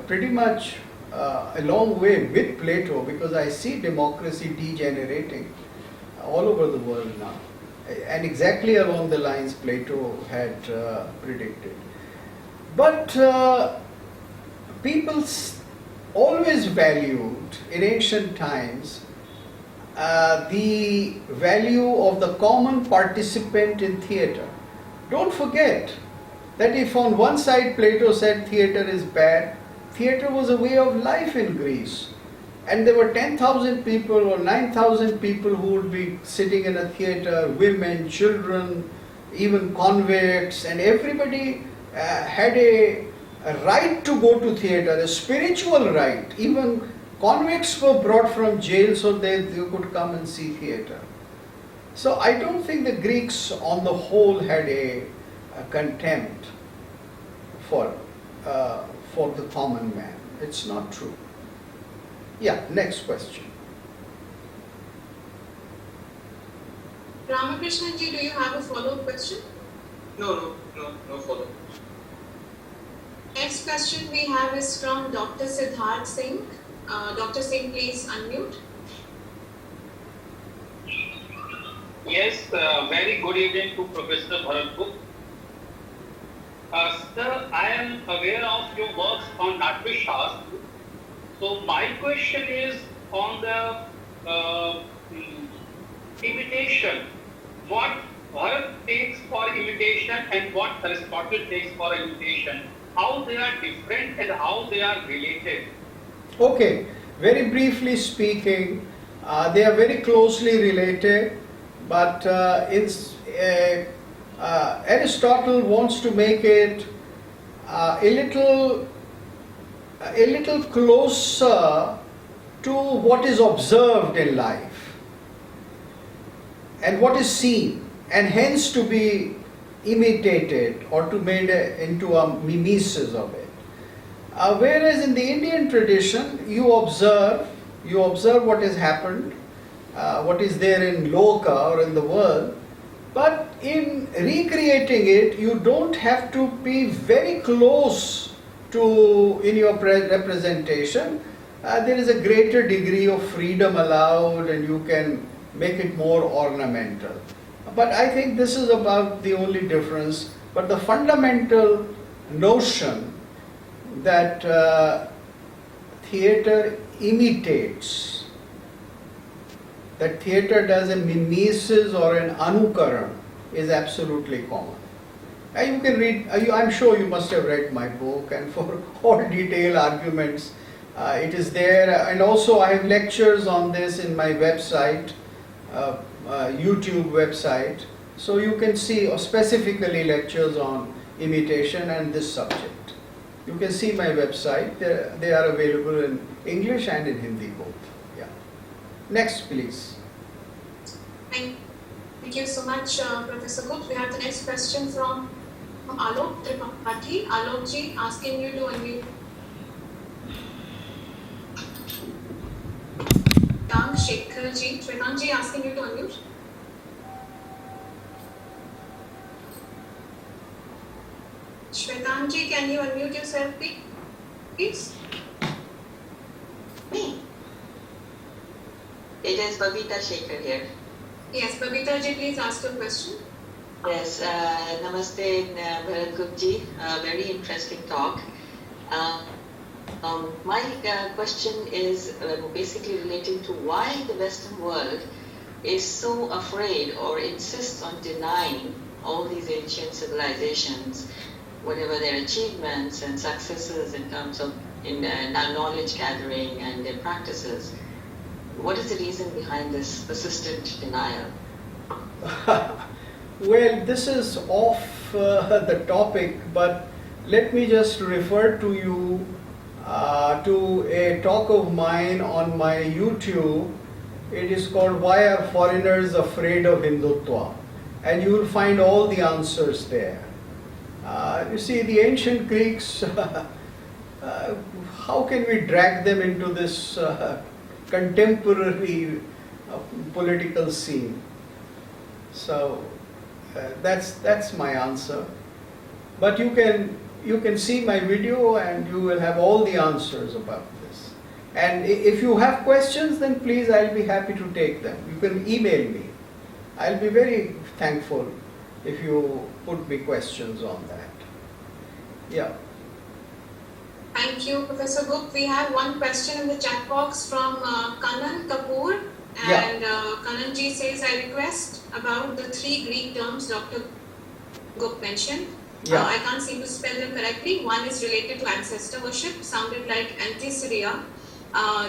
B: pretty much a long way with Plato because I see democracy degenerating all over the world now, and exactly along the lines Plato had predicted. But people always valued in ancient times the value of the common participant in theatre. Don't forget that if on one side Plato said theatre is bad, theatre was a way of life in Greece. And there were 10,000 people or 9,000 people who would be sitting in a theatre, women, children, even convicts, and everybody had a right to go to theatre, a spiritual right. Even convicts were brought from jail so they could come and see theatre. So I don't think the Greeks on the whole had a contempt for the common man. It's not true. Yeah, next question.
A: Ramakrishnan ji, do you have a follow-up question?
C: No follow.
A: Next question we have is from Dr. Siddharth Singh. Dr. Singh, please unmute.
D: Yes, very good evening to Professor Bharat Gupta. Sir, I am aware of your works on Natashastra. So my question is on the imitation. What Bharat takes for imitation and what Aristotle takes for imitation. How they are different and how they are related.
B: Okay, very briefly speaking, they are very closely related, but Aristotle wants to make it a little closer to what is observed in life and what is seen, and hence to be imitated or to made into a mimesis of it. Whereas in the Indian tradition, you observe what has happened, what is there in loka or in the world, but in recreating it, you don't have to be very close to in your representation. There is a greater degree of freedom allowed, and you can make it more ornamental. But I think this is about the only difference. But the fundamental notion that theatre imitates, that theatre does a mimesis or an anukaran, is absolutely common. You can read, I'm sure you must have read my book, and for all detailed arguments, it is there. And also I have lectures on this in my website, YouTube website. So you can see specifically lectures on imitation and this subject. You can see my website. They are available in English and in Hindi both. Yeah. Next, please.
A: Thank you so much, Professor Gupta. We have the next question from Alok Tripathi. Alok ji, asking you to unmute. Shekhar ji, Shwetank ji, asking you to unmute. Shwetank ji, can you unmute yourself, please?
E: Me? It is Babita Shekhar here.
A: Yes, Babita ji, please ask your question.
E: Yes, Namaste, Bharat Gupta ji. Very interesting talk. My question is basically relating to why the Western world is so afraid or insists on denying all these ancient civilizations, whatever their achievements and successes in terms of knowledge gathering and their practices. What is the reason behind this persistent denial?
B: Well, this is off the topic, but let me just refer to you to a talk of mine on my YouTube. It is called "Why Are Foreigners Afraid of Hindutva?" and you will find all the answers there. You see, the ancient Greeks, how can we drag them into this contemporary political scene? So that's my answer. But you can see my video and you will have all the answers about this. And if you have questions, then please, I'll be happy to take them. You can email me. I'll be very thankful if you put me questions on that. Yeah.
A: Thank you, Professor Gupta. We have one question in the chat box from Kanan Kapoor. And Kanan ji says, I request about the 3 Greek terms Dr. Gupta mentioned.
B: Yeah.
A: I can't seem to spell them correctly. One is related to ancestor worship, sounded like antisyria.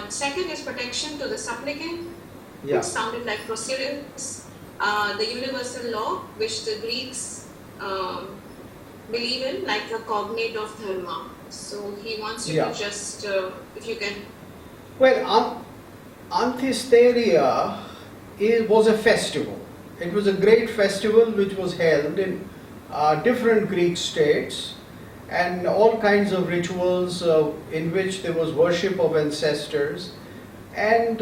A: Second is protection to the supplicant, which sounded like procedures. The universal law, which the Greeks believe in, like the cognate of dharma. So he wants you to just, if you can.
B: Well, Antisteria was a festival. It was a great festival which was held in different Greek states, and all kinds of rituals in which there was worship of ancestors, and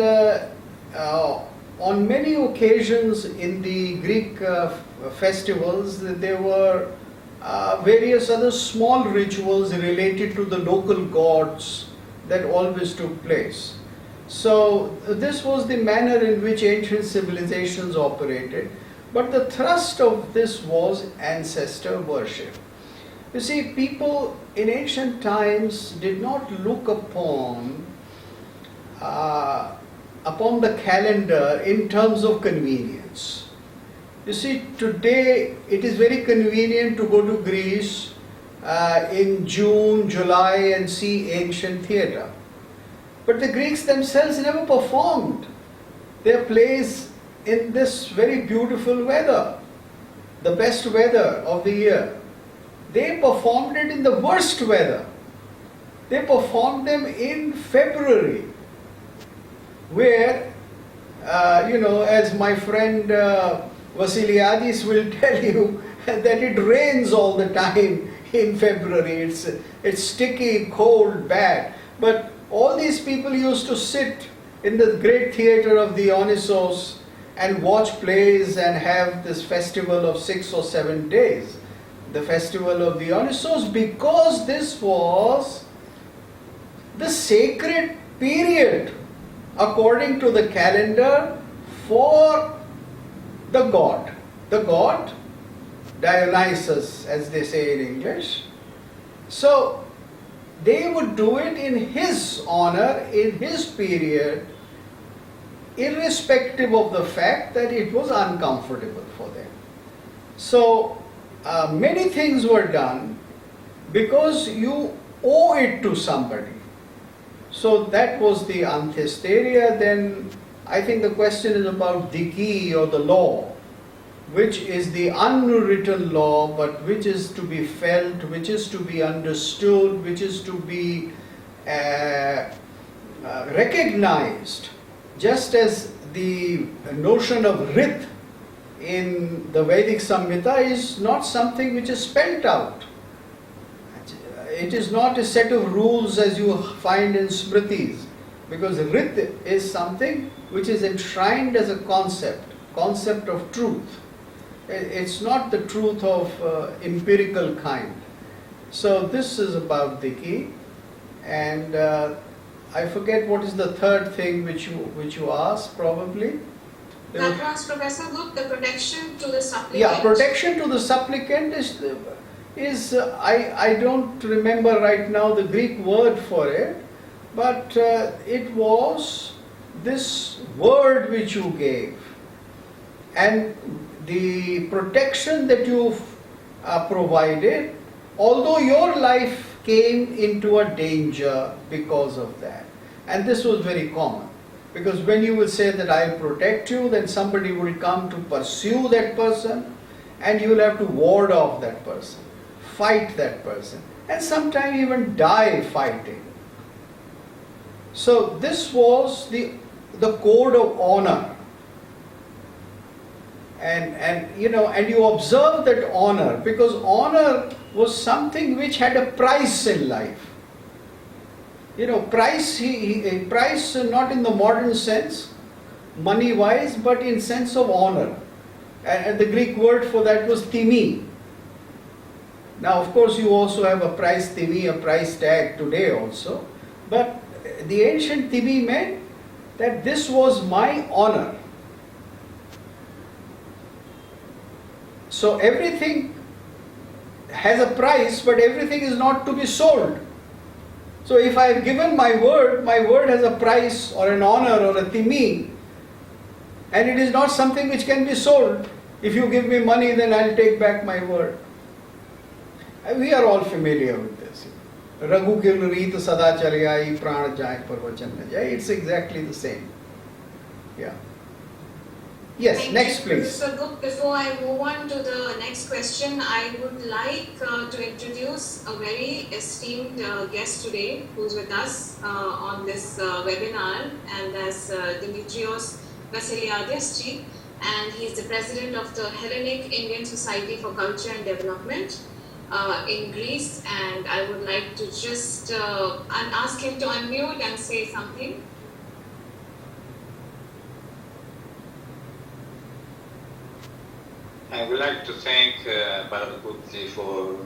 B: on many occasions in the Greek festivals, there were various other small rituals related to the local gods that always took place. So this was the manner in which ancient civilizations operated, but the thrust of this was ancestor worship. You see, people in ancient times did not look upon the calendar in terms of convenience. You see, today it is very convenient to go to Greece in June, July and see ancient theatre. But the Greeks themselves never performed their plays in this very beautiful weather, the best weather of the year. They performed it in the worst weather. They performed them in February, where, as my friend Vasiliadis will tell you, that it rains all the time in February. It's sticky, cold, bad. But all these people used to sit in the great theatre of Dionysos and watch plays and have this festival of 6 or 7 days. The festival of Dionysos, because this was the sacred period according to the calendar for the god. The god Dionysus, as they say in English. So they would do it in his honor, in his period, irrespective of the fact that it was uncomfortable for them. So many things were done because you owe it to somebody. So that was the Anthesteria. Then I think the question is about Diki, or the law, which is the unwritten law, but which is to be felt, which is to be understood, which is to be recognized, just as the notion of Rit in the Vedic Samhita is not something which is spelt out. It is not a set of rules as you find in Smritis, because Rit is something which is enshrined as a concept of truth. It's not the truth of empirical kind. So this is about Diki, and I forget what is the third thing which you asked probably.
A: That was, Professor Gupta, the protection to the supplicant.
B: Yeah, protection to the supplicant is I don't remember right now the Greek word for it, but it was this word which you gave, and the protection that you provided, although your life came into a danger because of that. And this was very common, because when you will say that I'll protect you, then somebody will come to pursue that person, and you will have to ward off that person, fight that person, and sometimes even die fighting. So this was the code of honor. And you observe that honor, because honor was something which had a price in life. Price not in the modern sense, money wise, but in sense of honor. And the Greek word for that was timi. Now of course you also have a price timi, a price tag today also, but the ancient timi meant that this was my honor. So everything has a price, but everything is not to be sold. So if I have given my word has a price or an honor or a timi, and it is not something which can be sold. If you give me money, then I'll take back my word. We are all familiar with this. Raghu kil reet sada chali aayi, pran jai parvachan na jai. It's exactly the same. Yeah. Yes,
A: Thank
B: next
A: you,
B: please.
A: Professor Gupta. Before I move on to the next question, I would like to introduce a very esteemed guest today who's with us on this webinar, and that's Dimitrios Vasiliadis, and he's the president of the Hellenic Indian Society for Culture and Development in Greece, and I would like to just ask him to unmute and say something.
F: I would like to thank Paradopoulos for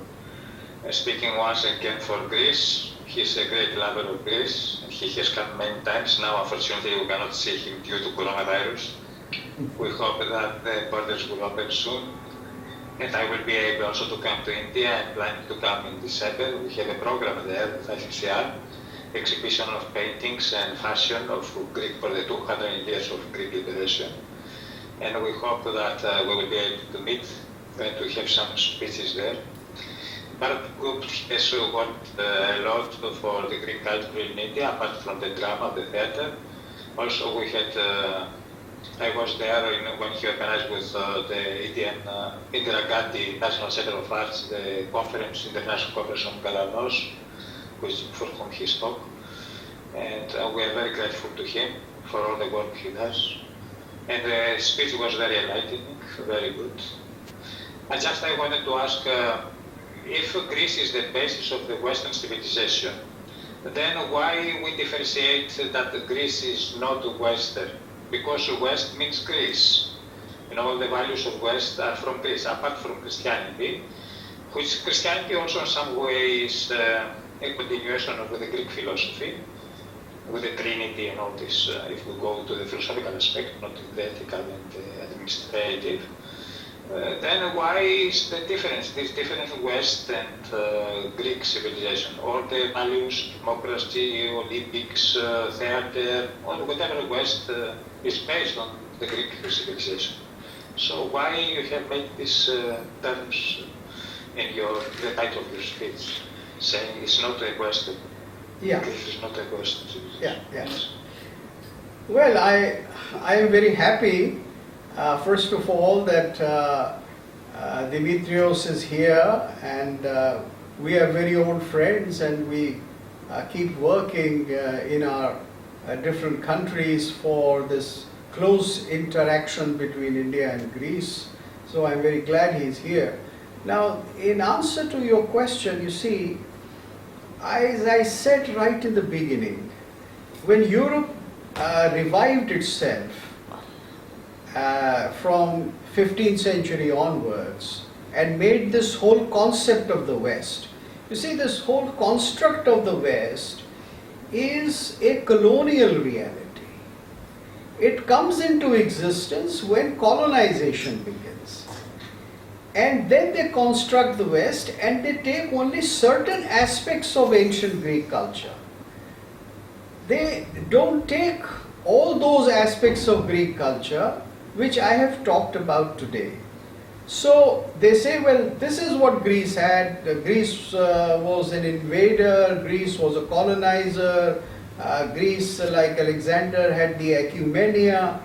F: speaking once again for Greece. He's a great lover of Greece. He has come many times. Now, unfortunately, we cannot see him due to coronavirus. We hope that the borders will open soon. And I will be able also to come to India. I'm planning to come in December. We have a program there with ICCR, exhibition of paintings and fashion of Greek for the 200 years of Greek liberation. And we hope that we will be able to meet and to have some speeches there. But group has worked a lot for the Greek culture in India, apart from the drama, the theatre. Also, we had, I was there when he organized with the Indian Indira Gandhi National Center of Arts, the conference, International Conference on Galanos, for whom he spoke. And we are very grateful to him for all the work he does. And the speech was very enlightening, very good. I wanted to ask, if Greece is the basis of the Western civilization, then why we differentiate that Greece is not Western? Because West means Greece. You know, the values of West are from Greece, apart from Christianity, which Christianity also in some way is a continuation of the Greek philosophy, with the Trinity and all this, if we go to the philosophical aspect, not the ethical and the administrative. Then why is the difference, this difference West and Greek civilization? All the values, democracy, Olympics, theater, or whatever West is based on the Greek civilization. So why you have made these terms in the title of your speech, saying it's not a Western?
B: Yeah.
F: Greece is not a Western civilization.
B: Yeah, yeah. Well, I am very happy. First of all, that Dimitrios is here, and we are very old friends, and we keep working in our different countries for this close interaction between India and Greece. So I'm very glad he's here. Now, in answer to your question, you see, as I said right in the beginning, when Europe revived itself from 15th century onwards and made this whole concept of the West. You see, this whole construct of the West is a colonial reality. It comes into existence when colonization begins. And then they construct the West and they take only certain aspects of ancient Greek culture. They don't take all those aspects of Greek culture which I have talked about today. So they say, well, this is what Greece had. Greece was an invader, Greece was a colonizer, Greece, like Alexander, had the Ecumenia,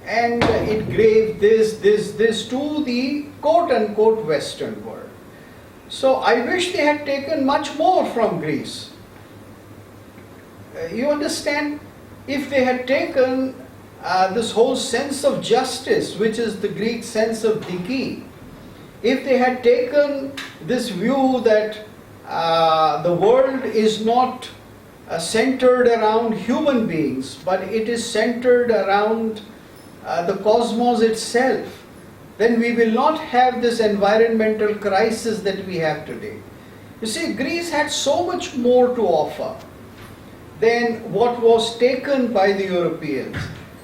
B: and it gave this to the quote-unquote Western world. So I wish they had taken much more from Greece. You understand? If they had taken this whole sense of justice, which is the Greek sense of diki, if they had taken this view that the world is not centered around human beings, but it is centered around the cosmos itself, then we will not have this environmental crisis that we have today. You see, Greece had so much more to offer than what was taken by the Europeans.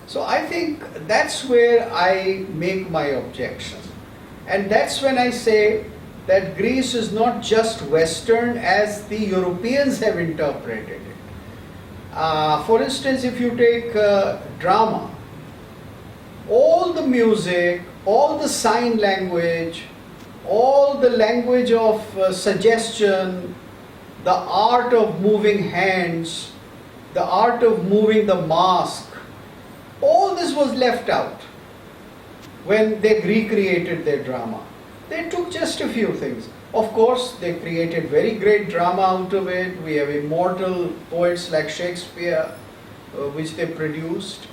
B: So I think that's where I make my objection. And that's when I say that Greece is not just Western as the Europeans have interpreted it. For instance, if you take drama, all the music, all the sign language, all the language of suggestion, the art of moving hands, the art of moving the mask, all this was left out when they recreated their drama. They took just a few things. Of course, they created very great drama out of it. We have immortal poets like Shakespeare, which they produced.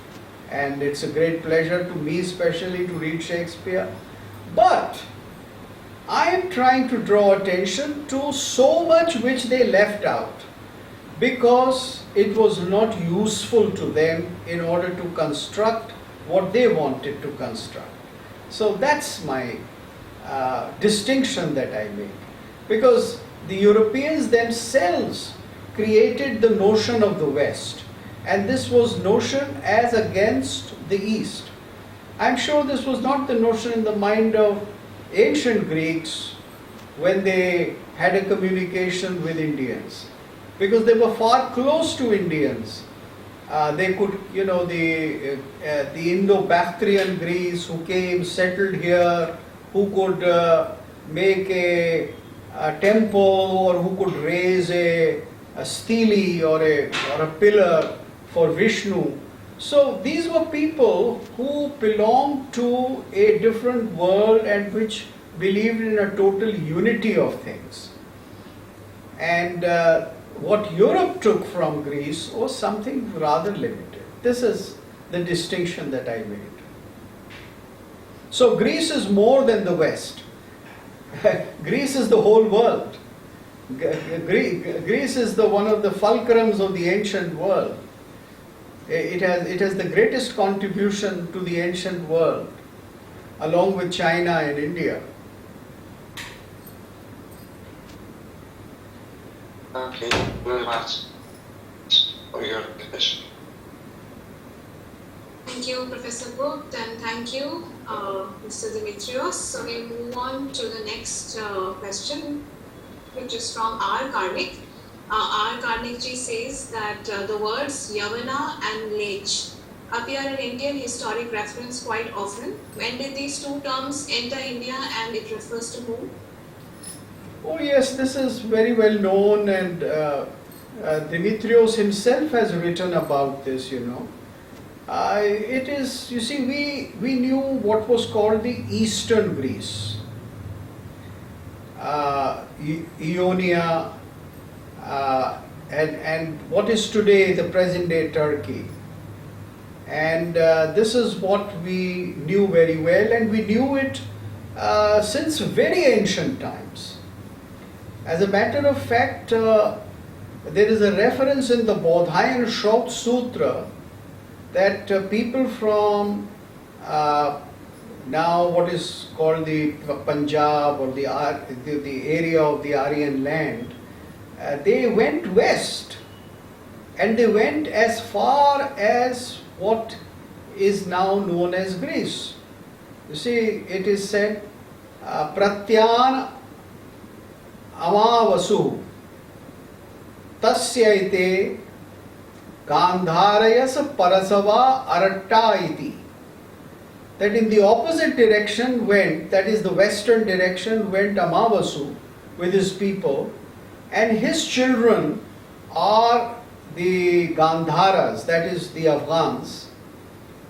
B: And it's a great pleasure to me especially to read Shakespeare. But I am trying to draw attention to so much which they left out, because it was not useful to them in order to construct what they wanted to construct. So that's my distinction that I make. Because the Europeans themselves created the notion of the West, and this was notion as against the East. I'm sure this was not the notion in the mind of ancient Greeks when they had a communication with Indians, because they were far close to Indians. They could, the Indo-Bactrian Greeks who came, settled here, who could make a temple, or who could raise a stele or a pillar for Vishnu. So these were people who belonged to a different world and which believed in a total unity of things. And what Europe took from Greece was something rather limited. This is the distinction that I made. So Greece is more than the West. Greece is the whole world. Greece is one of the fulcrums of the ancient world. It has the greatest contribution to the ancient world, along with China and India.
F: Okay, very much for your question.
A: Thank you, Professor Gupt, and thank you, Mr. Dimitrios. So we move on to the next question, which is from R. Karnik. R. Karnik ji says that the words Yavana and Lech appear in Indian historic reference quite often. When did these two terms enter India, and it refers to whom?
B: Oh yes, this is very well known, and Dimitrios himself has written about this, It is, you see, we knew what was called the Eastern Greece, Ionia, and what is today the present day Turkey. And this is what we knew very well, and we knew it since very ancient times. As a matter of fact, there is a reference in the Bodhayan Shraut Sutra that people from now what is called the Punjab, or the area of the Aryan land, they went west, and they went as far as what is now known as Greece. You see, it is said, Pratyan Amavasu Tasyaite Gandharayas Parasava Aratta iti. That in the opposite direction went, that is the western direction, went Amavasu with his people, and his children are the Gandharas, that is the Afghans,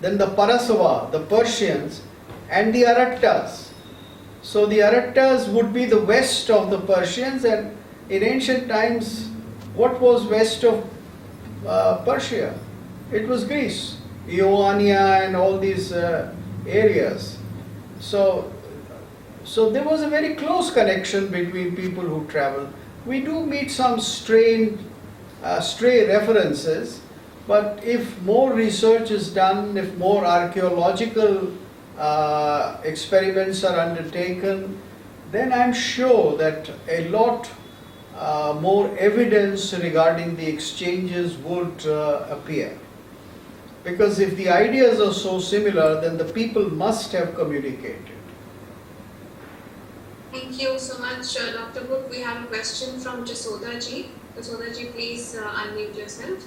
B: then the Parasava, the Persians, and the Arattas. So the Arattas would be the west of the Persians, and in ancient times, what was west of Persia? It was Greece, Ioania and all these areas. So there was a very close connection between people who travel. We do meet some stray references, but if more research is done, if more archaeological experiments are undertaken, then I'm sure that a lot more evidence regarding the exchanges would appear. Because if the ideas are so similar, then the people must have communicated.
A: Thank you so much, Dr. Gupt. We have a question from Jasoda ji. Jasoda ji, please unmute yourself.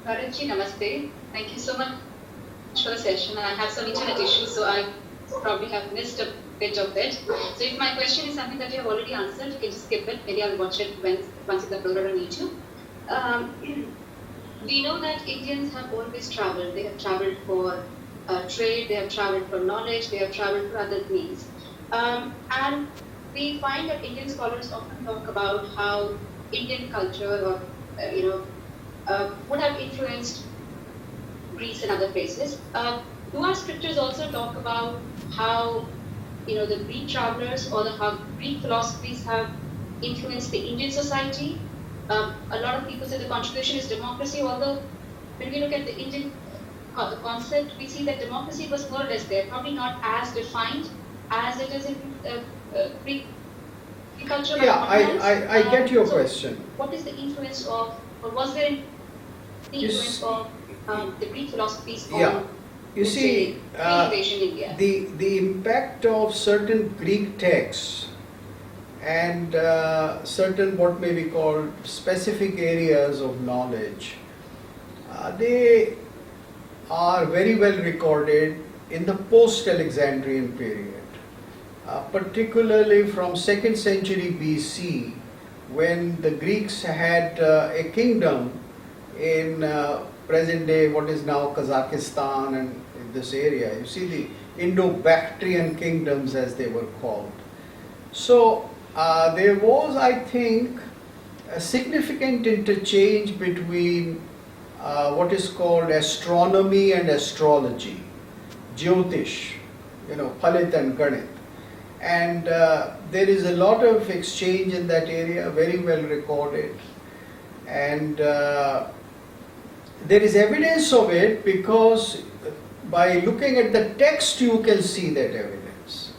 G: Bharat ji, namaste. Thank you so much for the session. I have some internet issues, so I probably have missed a bit of it. So if my question is something that you have already answered, you can just skip it. Maybe I'll watch it once it's uploaded on YouTube. We know that Indians have always traveled. They have traveled for trade, they have traveled for knowledge, they have traveled for other means. And we find that Indian scholars often talk about how Indian culture would have influenced Greece and other places. Do our scriptures also talk about how the Greek travelers or how Greek philosophies have influenced the Indian society? A lot of people say the contribution is democracy, although when we look at the Indian concept, we see that democracy was more or less there, probably not as defined as it is in Greek culture.
B: Yeah, I get your
G: so
B: question.
G: What is the influence of, or was there any influence of the Greek philosophies on,
B: Yeah, you
G: let's
B: see,
G: say, pre-invasion India?
B: the impact of certain Greek texts and certain what may be called specific areas of knowledge, they are very well recorded in the post-Alexandrian period, particularly from 2nd century BC, when the Greeks had a kingdom in present day what is now Kazakhstan and in this area. You see the Indo-Bactrian kingdoms as they were called. So there was, I think, a significant interchange between what is called astronomy and astrology, Jyotish, Palit and Ganit. And there is a lot of exchange in that area, very well recorded. And there is evidence of it because by looking at the text you can see that evidence.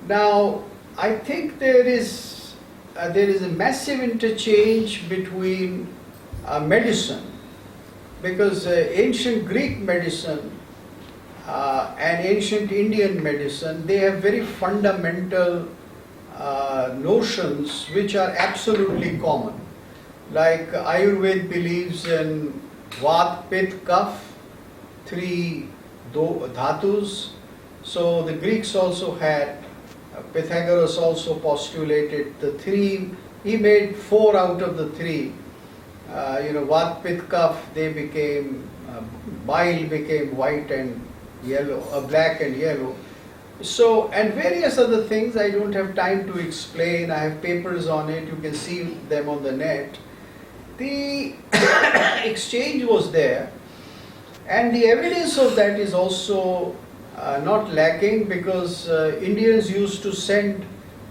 B: Now, I think there is a massive interchange between medicine, because ancient Greek medicine and ancient Indian medicine, they have very fundamental notions which are absolutely common. Like Ayurveda believes in Vat, Pit, Kaph, 3 dhatus. So the Greeks also had, Pythagoras also postulated the 3, he made 4 out of the 3. Vat, Pit, Kaph, they became, bile became white and yellow, black and yellow. So, and various other things I don't have time to explain. I have papers on it, you can see them on the net. The exchange was there, and the evidence of that is also not lacking, because Indians used to send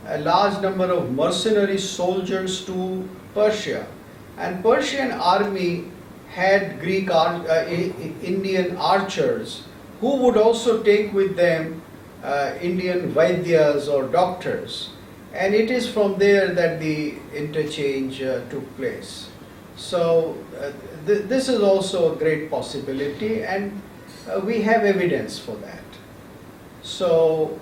B: a large number of mercenary soldiers to Persia, and Persian army had Greek Indian archers who would also take with them Indian Vaidyas or doctors, and it is from there that the interchange took place. So this is also a great possibility, and we have evidence for that. So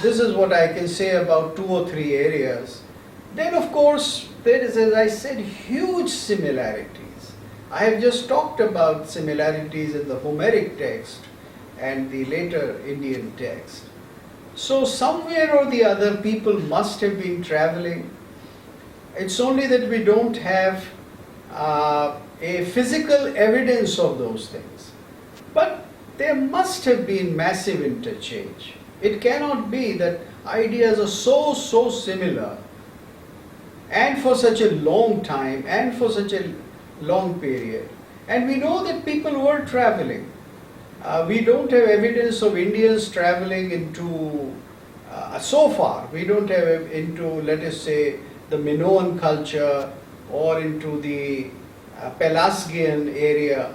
B: this is what I can say about 2 or 3 areas. Then of course there is, as I said, huge similarities. I have just talked about similarities in the Homeric text and the later Indian text. So somewhere or the other people must have been traveling. It's only that we don't have a physical evidence of those things. But there must have been massive interchange. It cannot be that ideas are so similar, and for such a long time, and for such a long period. And we know that people were traveling. We don't have evidence of Indians traveling into, so far, we don't have into, let us say, the Minoan culture or into the Pelasgian area,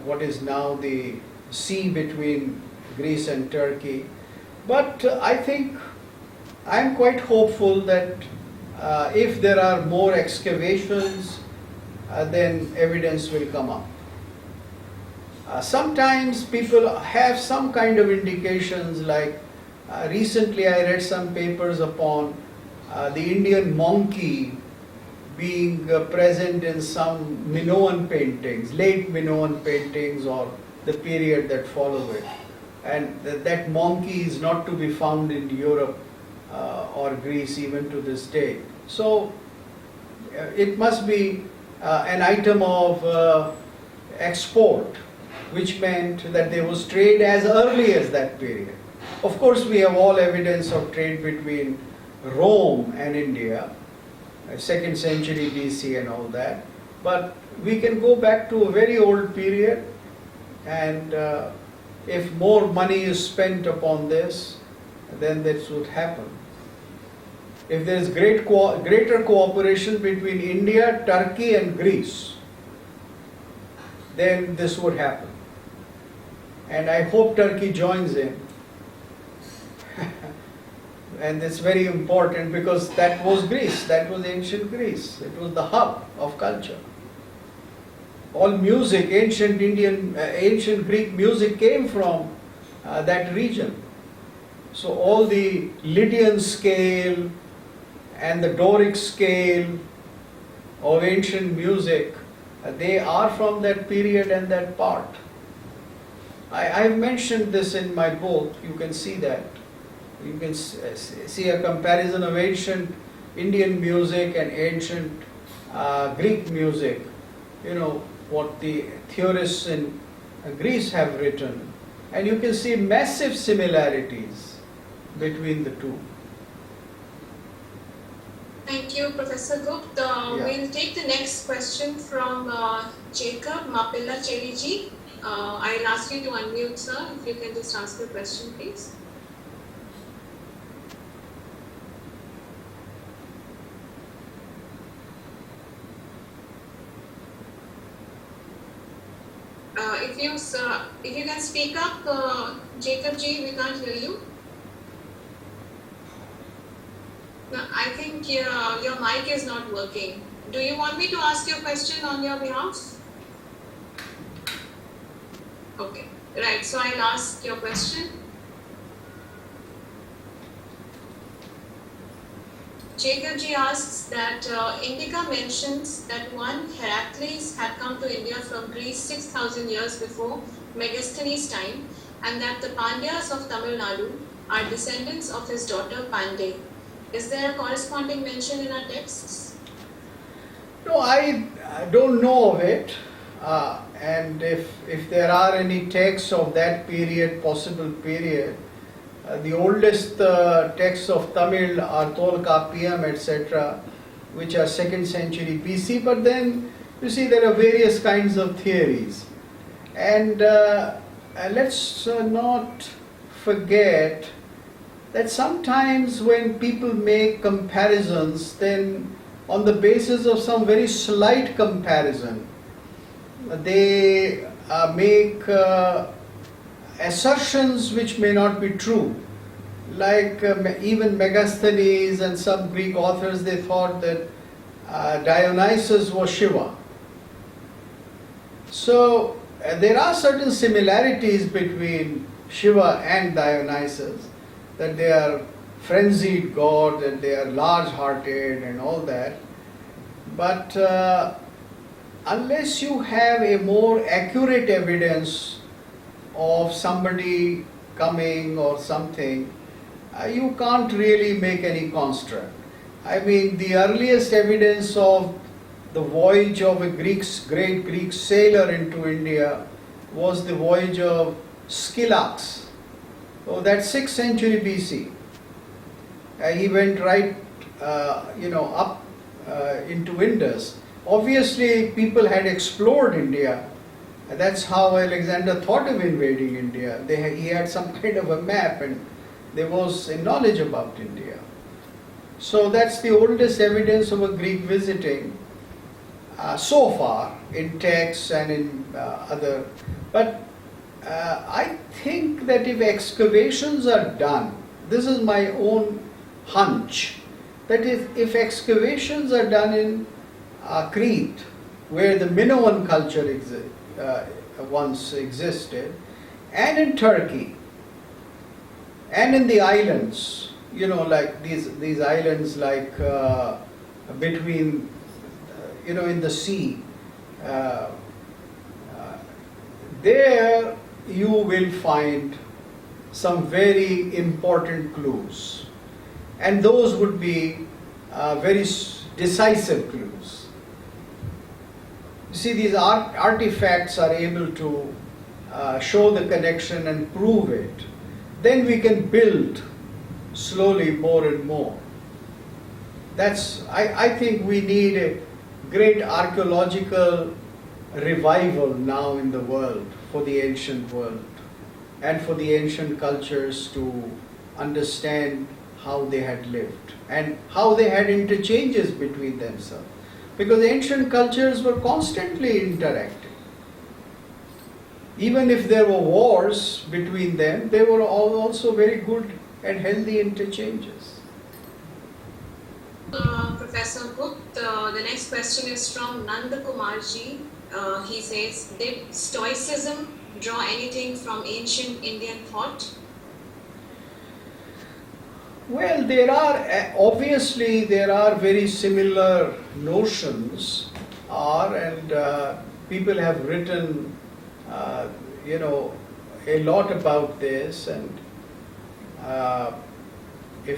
B: what is now the sea between Greece and Turkey. But I think I'm quite hopeful that if there are more excavations, then evidence will come up. Sometimes people have some kind of indications, like recently I read some papers upon the Indian monkey being present in some Minoan paintings, late Minoan paintings or the period that followed it. And that monkey is not to be found in Europe or Greece even to this day. So it must be an item of export, which meant that there was trade as early as that period. Of course, we have all evidence of trade between Rome and India, 2nd century BC and all that, but we can go back to a very old period, and if more money is spent upon this, then this would happen. If there is greater cooperation between India, Turkey and Greece, then this would happen. And I hope Turkey joins in. And it's very important because that was Greece, that was ancient Greece. It was the hub of culture. All music, ancient Greek music came from that region. So all the Lydian scale and the Doric scale of ancient music, they are from that period and that part. I've mentioned this in my book, you can see that. You can see a comparison of ancient Indian music and ancient Greek music. You know, what the theorists in Greece have written. And you can see massive similarities between the two.
A: Thank you, Professor Gupta. We'll take the next question from Jacob Mapilla Cheliji. I'll ask you to unmute, sir. If you can just ask your question, please. If you can speak up, Jacob Ji, we can't hear you. No, I think your mic is not working. Do you want me to ask your question on your behalf? Okay, right. So I'll ask your question. Jacob Ji asks that Indica mentions that one Heracles had come to India from Greece 6,000 years before Megasthenes' time, and that the Pandyas of Tamil Nadu are descendants of his daughter Pandey. Is there a corresponding mention in our texts?
B: No, I don't know of it. And if there are any texts of that period, possible period, the oldest texts of Tamil are Tolkappiyam, etc., which are 2nd century BC. But then, you see, there are various kinds of theories. And let's not forget that sometimes when people make comparisons, then on the basis of some very slight comparison, they make assertions which may not be true. Like even Megasthenes and some Greek authors, they thought that Dionysus was Shiva. So there are certain similarities between Shiva and Dionysus, that they are frenzied gods and they are large-hearted and all that. But unless you have a more accurate evidence of somebody coming or something, you can't really make any construct. I mean, the earliest evidence of the voyage of a great Greek sailor into India was the voyage of Scylax. So that's 6th century BC. He went right, up into Indus. Obviously, people had explored India. That's how Alexander thought of invading India. He had some kind of a map and there was a knowledge about India. So that's the oldest evidence of a Greek visiting so far in texts and in other. But I think that if excavations are done, this is my own hunch, that if excavations are done in Crete, where the Minoan culture once existed, and in Turkey, and in the islands, like these islands like between, in the sea, there you will find some very important clues. And those would be very decisive clues. You see, these artifacts are able to show the connection and prove it. Then we can build slowly more and more. I think we need a great archaeological revival now in the world, for the ancient world, and for the ancient cultures to understand how they had lived and how they had interchanges between themselves. Because ancient cultures were constantly interacting. even if there were wars between them, they were all also very good and healthy interchanges.
A: Professor Gupta, the next question is from Nanda Kumarji. He says, did Stoicism draw anything from ancient Indian thought?
B: Well, obviously there are very similar notions and people have written a lot about this, and a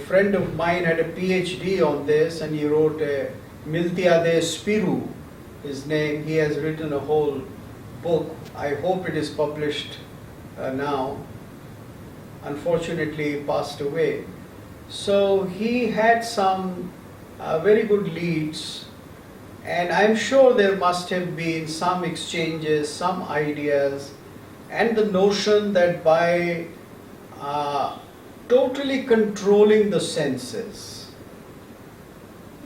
B: friend of mine had a PhD on this, and he wrote a Miltiade Spiru, his name. He has written a whole book. I hope it is published now. Unfortunately, he passed away. So he had some very good leads, and I'm sure there must have been some exchanges, some ideas, and the notion that by totally controlling the senses,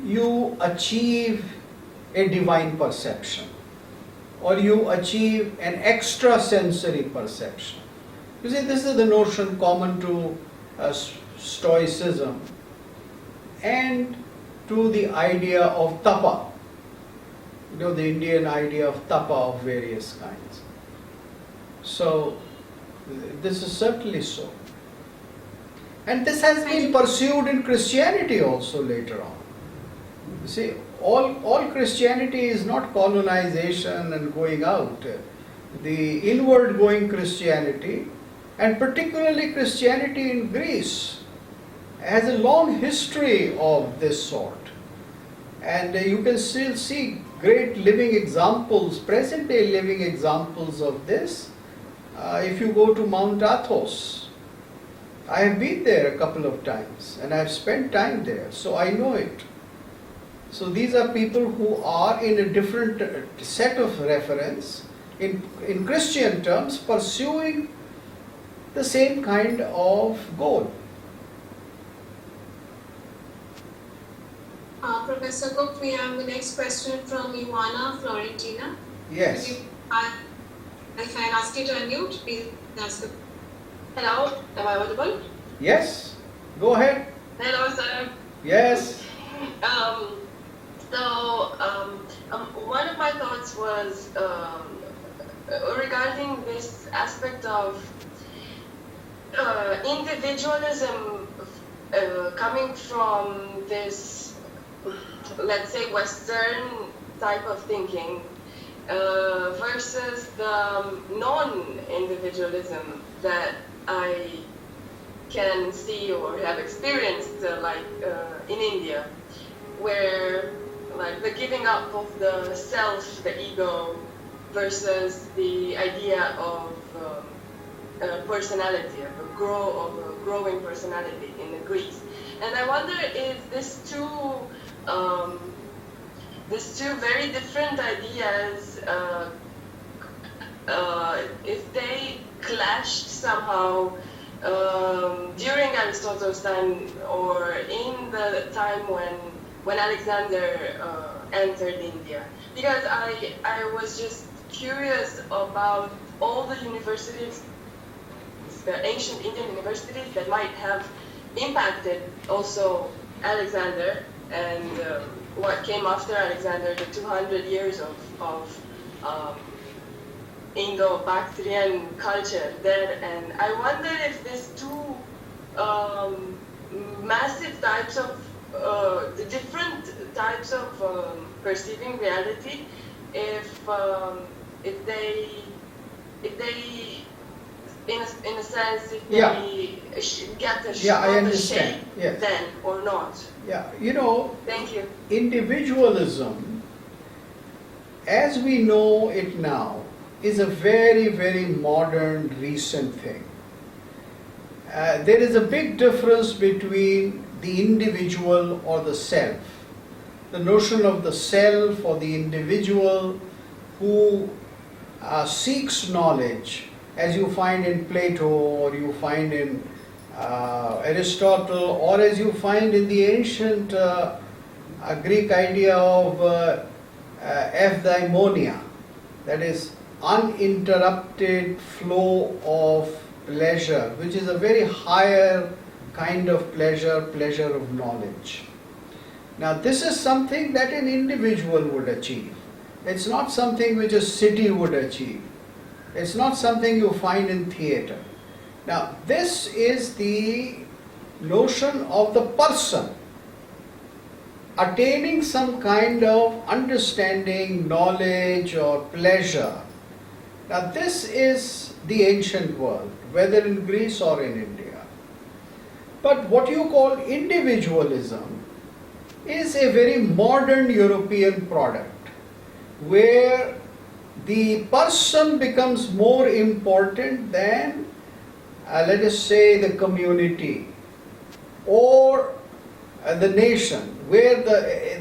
B: you achieve a divine perception, or you achieve an extrasensory perception. You see, this is the notion common to Stoicism and to the idea of tapa, the Indian idea of tapa of various kinds. So, this is certainly so. And this has been pursued in Christianity also later on. You see, all Christianity is not colonization and going out. The inward going Christianity, and particularly Christianity in Greece, has a long history of this sort. And you can still see great living examples, present day living examples of this. If you go to Mount Athos, I have been there a couple of times and I have spent time there, so I know it. So these are people who are in a different set of reference, in Christian terms, pursuing the same kind of goal.
A: Professor Cook, we have the next question from Ioana Florentina.
B: Yes.
A: If I ask you to unmute, please ask.
H: Hello, am I audible?
B: Yes, go ahead.
H: Hello, sir.
B: Yes.
H: One of my thoughts was regarding this aspect of individualism coming from this, let's say, Western type of thinking versus the non-individualism that I can see or have experienced in India, where like the giving up of the self, the ego, versus the idea of personality, of a growing personality in the Greeks. And I wonder if these two very different ideas, if they clashed somehow during Aristotle's time or in the time when Alexander entered India. Because I was just curious about all the universities, the ancient Indian universities that might have impacted also Alexander and what came after Alexander, the 200 years of Indo-Bactrian culture there. And I wonder if these two massive types of, the different types of perceiving reality, if they in a sense, if they get the shape
B: yes.
H: then or not.
B: Yeah,
H: Thank you.
B: Individualism, as we know it now, is a very, very modern, recent thing. There is a big difference between the individual or the self. The notion of the self or the individual who seeks knowledge, as you find in Plato or you find in Aristotle, or as you find in the ancient Greek idea of eudaimonia, that is uninterrupted flow of pleasure, which is a very higher kind of pleasure, pleasure of knowledge. Now, this is something that an individual would achieve. It's not something which a city would achieve. It's not something you find in theater. Now, this is the notion of the person attaining some kind of understanding, knowledge, or pleasure. Now, this is the ancient world, whether in Greece or in India. But what you call individualism is a very modern European product, where the person becomes more important than, let us say, the community or the nation, where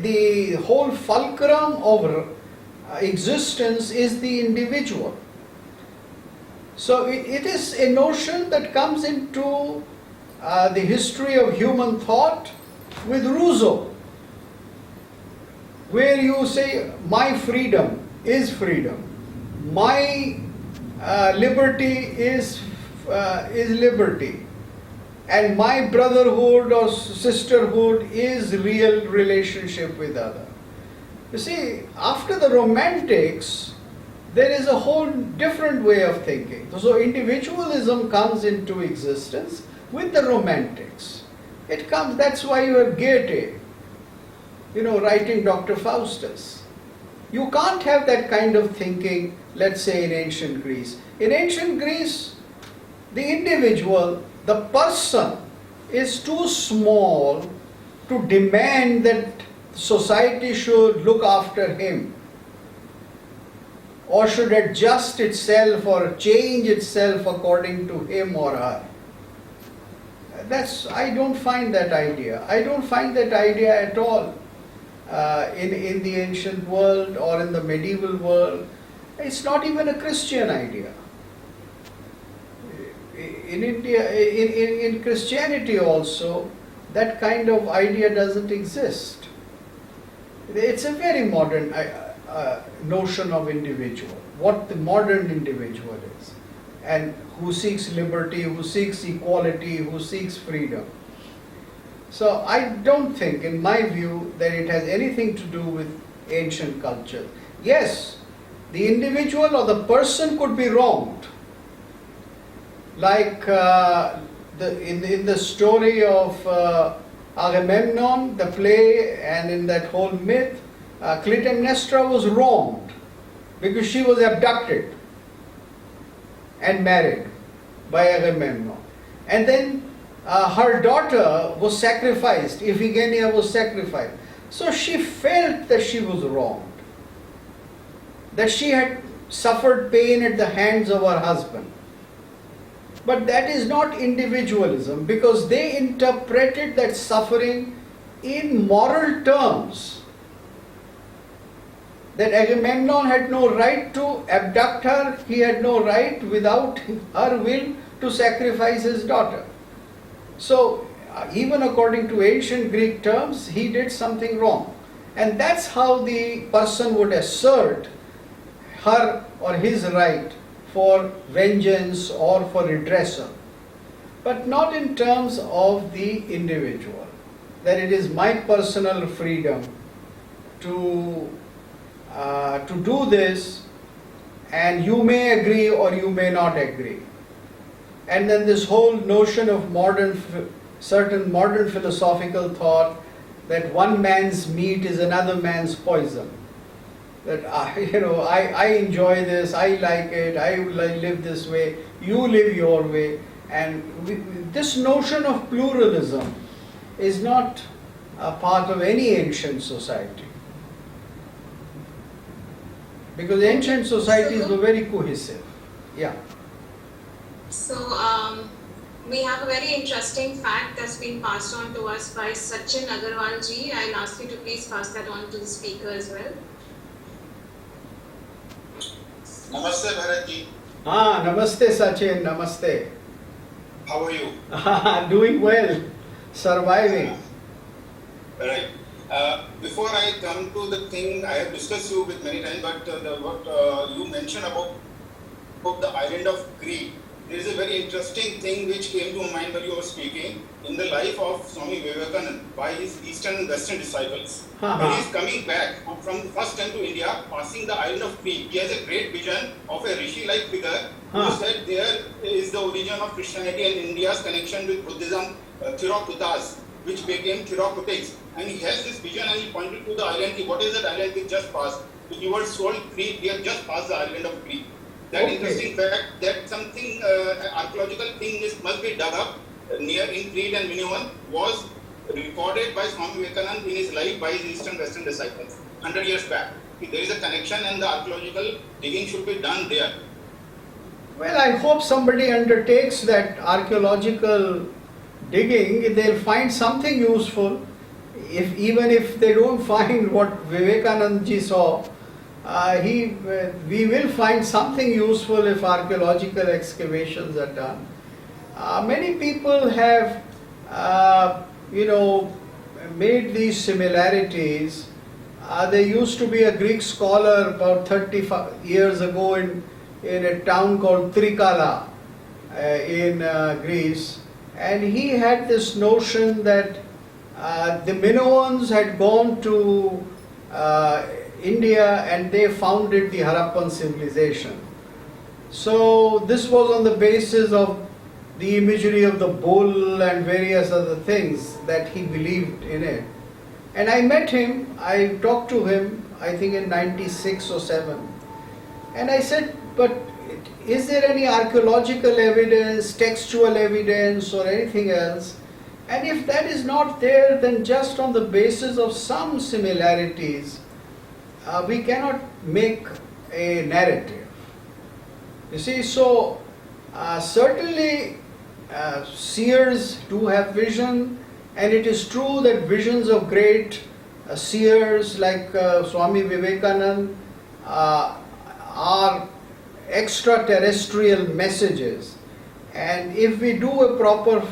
B: the whole fulcrum of existence is the individual. So it is a notion that comes into the history of human thought with Rousseau, where you say, my freedom is freedom, my liberty is liberty, and my brotherhood or sisterhood is real relationship with other. You see, after the Romantics, there is a whole different way of thinking. So individualism comes into existence with the Romantics. It comes, that's why you have Goethe, writing Dr. Faustus. You can't have that kind of thinking, let's say, in ancient Greece. In ancient Greece, the individual, the person, is too small to demand that society should look after him or should adjust itself or change itself according to him or her. I don't find that idea. I don't find that idea at all in the ancient world or in the medieval world. It's not even a Christian idea. In India, in Christianity also, that kind of idea doesn't exist. It's a very modern notion of individual, what the modern individual is, and who seeks liberty, who seeks equality, who seeks freedom. So I don't think, in my view, that it has anything to do with ancient culture. Yes, the individual or the person could be wronged. Like in the story of Agamemnon, the play, and in that whole myth, Clytemnestra was wronged because she was abducted and married by Agamemnon. And then her daughter was sacrificed, Iphigenia was sacrificed. So she felt that she was wronged, that she had suffered pain at the hands of her husband. But that is not individualism, because they interpreted that suffering in moral terms. That Agamemnon had no right to abduct her, he had no right without her will to sacrifice his daughter. So even according to ancient Greek terms, he did something wrong. And that's how the person would assert her or his right for vengeance or for redressal, but not in terms of the individual, that it is my personal freedom to do this, and you may agree or you may not agree. And then this whole notion of certain modern philosophical thought that one man's meat is another man's poison. That I enjoy this, I like it, I live this way, you live your way. And this notion of pluralism is not a part of any ancient society. Because ancient societies were very cohesive. Yeah.
A: So we have a very interesting fact that's been passed on to us by Sachin Agarwal ji. I'll ask you to please pass that on to the speaker as well.
I: Namaste Bharat ji.
B: Namaste Sachin, namaste.
I: How are you?
B: Doing well, surviving.
I: Right. Before I come to the thing, I have discussed you with many times, but what you mentioned about of the island of Crete, there is a very interesting thing which came to mind while you were speaking in the life of Swami Vivekananda by his eastern and western disciples. When he is coming back from the first time to India, passing the island of Crete, he has a great vision of a rishi-like figure who said there is the origin of Christianity and India's connection with Buddhism, Theraputas, which became Therapeutics. And he has this vision and he pointed to the island. What is that island we just passed? The word soul Crete, we have just passed the island of Crete. That interesting fact that something archaeological thing must be dug up near in Crete and Minoan was recorded by Swami Vivekananda in his life by his Eastern Western disciples 100 years back. There is a connection and the archaeological digging should be done there.
B: Well, I hope somebody undertakes that archaeological digging, they'll find something useful. Even if they don't find what Vivekananda ji saw, we will find something useful if archaeological excavations are done. Many people have, made these similarities. There used to be a Greek scholar about 30 years ago in a town called Trikala in Greece, and he had this notion that the Minoans had gone to India and they founded the Harappan civilization. So this was on the basis of the imagery of the bull and various other things that he believed in it. And I met him, I talked to him, I think in 96 or 7. And I said, but is there any archaeological evidence, textual evidence or anything else? And if that is not there, then just on the basis of some similarities, we cannot make a narrative. You see, so certainly seers do have vision, and it is true that visions of great seers like Swami Vivekananda are extraterrestrial messages. And if we do a proper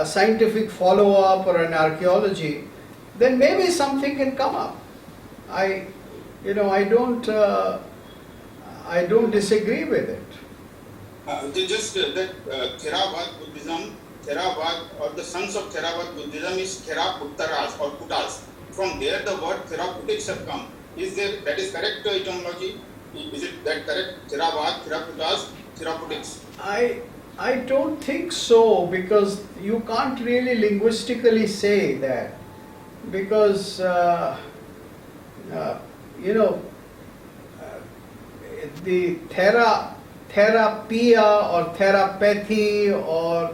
B: scientific follow-up or an archaeology, then maybe something can come up. I don't disagree with it.
I: Just that Theravada Buddhism, Theravada or the sons of Theravada Buddhism is Theraputtaras or Puttas. From there the word therapeutics have come. That is correct etymology? Is it that correct? Theravada, Theraputtas, therapeutics?
B: I don't think so, because you can't really linguistically say that, because the therapia or therapathy or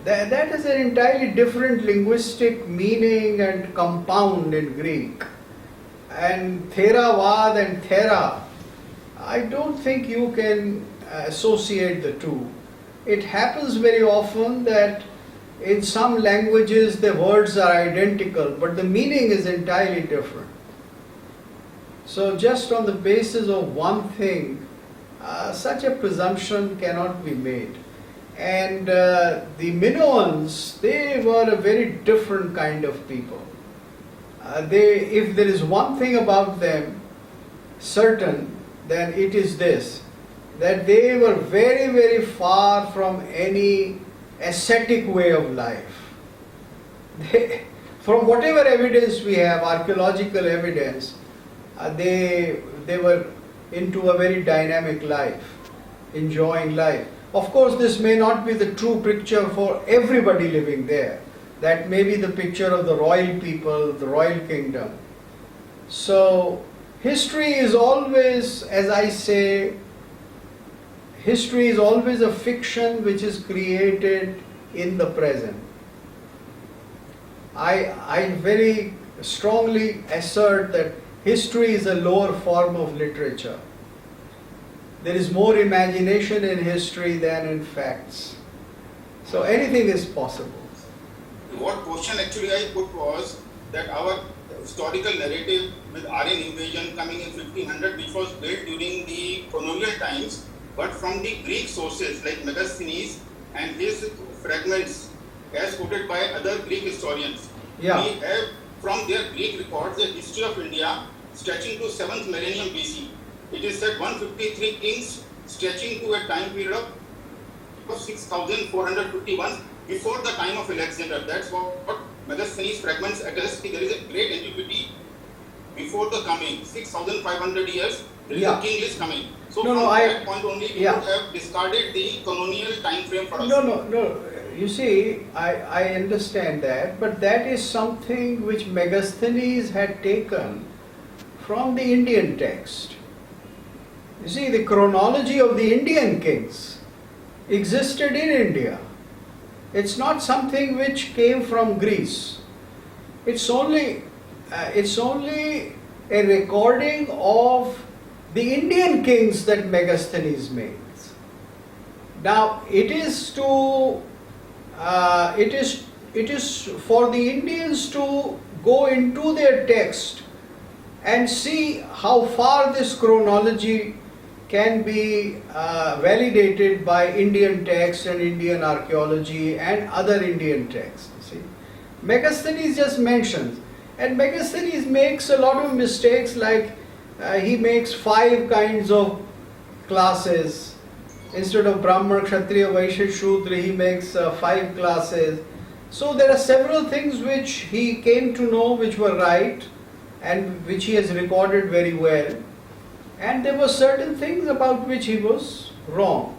B: that is an entirely different linguistic meaning and compound in Greek. And Theravada and Thera, I don't think you can associate the two. It happens very often that in some languages the words are identical, but the meaning is entirely different. So just on the basis of one thing, such a presumption cannot be made. And the Minoans, they were a very different kind of people. If there is one thing about them certain, then it is this, that they were very, very far from any ascetic way of life. From whatever evidence we have, archaeological evidence, they were into a very dynamic life, enjoying life. Of course, this may not be the true picture for everybody living there. That may be the picture of the royal people, the royal kingdom. So, history is always, as I say, history is always a fiction which is created in the present. I very strongly assert that history is a lower form of literature. There is more imagination in history than in facts. So anything is possible.
I: What question actually I put was that our historical narrative with Aryan invasion coming in 1500, which was built during the colonial times, but from the Greek sources like Megasthenes and his fragments as quoted by other Greek historians.
B: Yeah.
I: We have from their Greek records a history of India stretching to 7th millennium BC. It is said 153 kings stretching to a time period of 6,451 before the time of Alexander. That's what Megasthenes fragments attest. There is a great antiquity before the coming, 6,500 years, there is a king is coming. So from that point only, we would have discarded the colonial time frame for us.
B: No. You see, I understand that, but that is something which Megasthenes had taken from the Indian text. You see, the chronology of the Indian kings existed in India. It's not something which came from Greece. It's only a recording of the Indian kings that Megasthenes makes. Now, it is for the Indians to go into their text and see how far this chronology can be validated by Indian text and Indian archaeology and other Indian texts. See, Megasthenes just mentions, and Megasthenes makes a lot of mistakes, like he makes 5 kinds of classes. Instead of Brahman, Kshatriya, Vaishya, Shudra, he makes 5 classes. So there are several things which he came to know which were right and which he has recorded very well. And there were certain things about which he was wrong.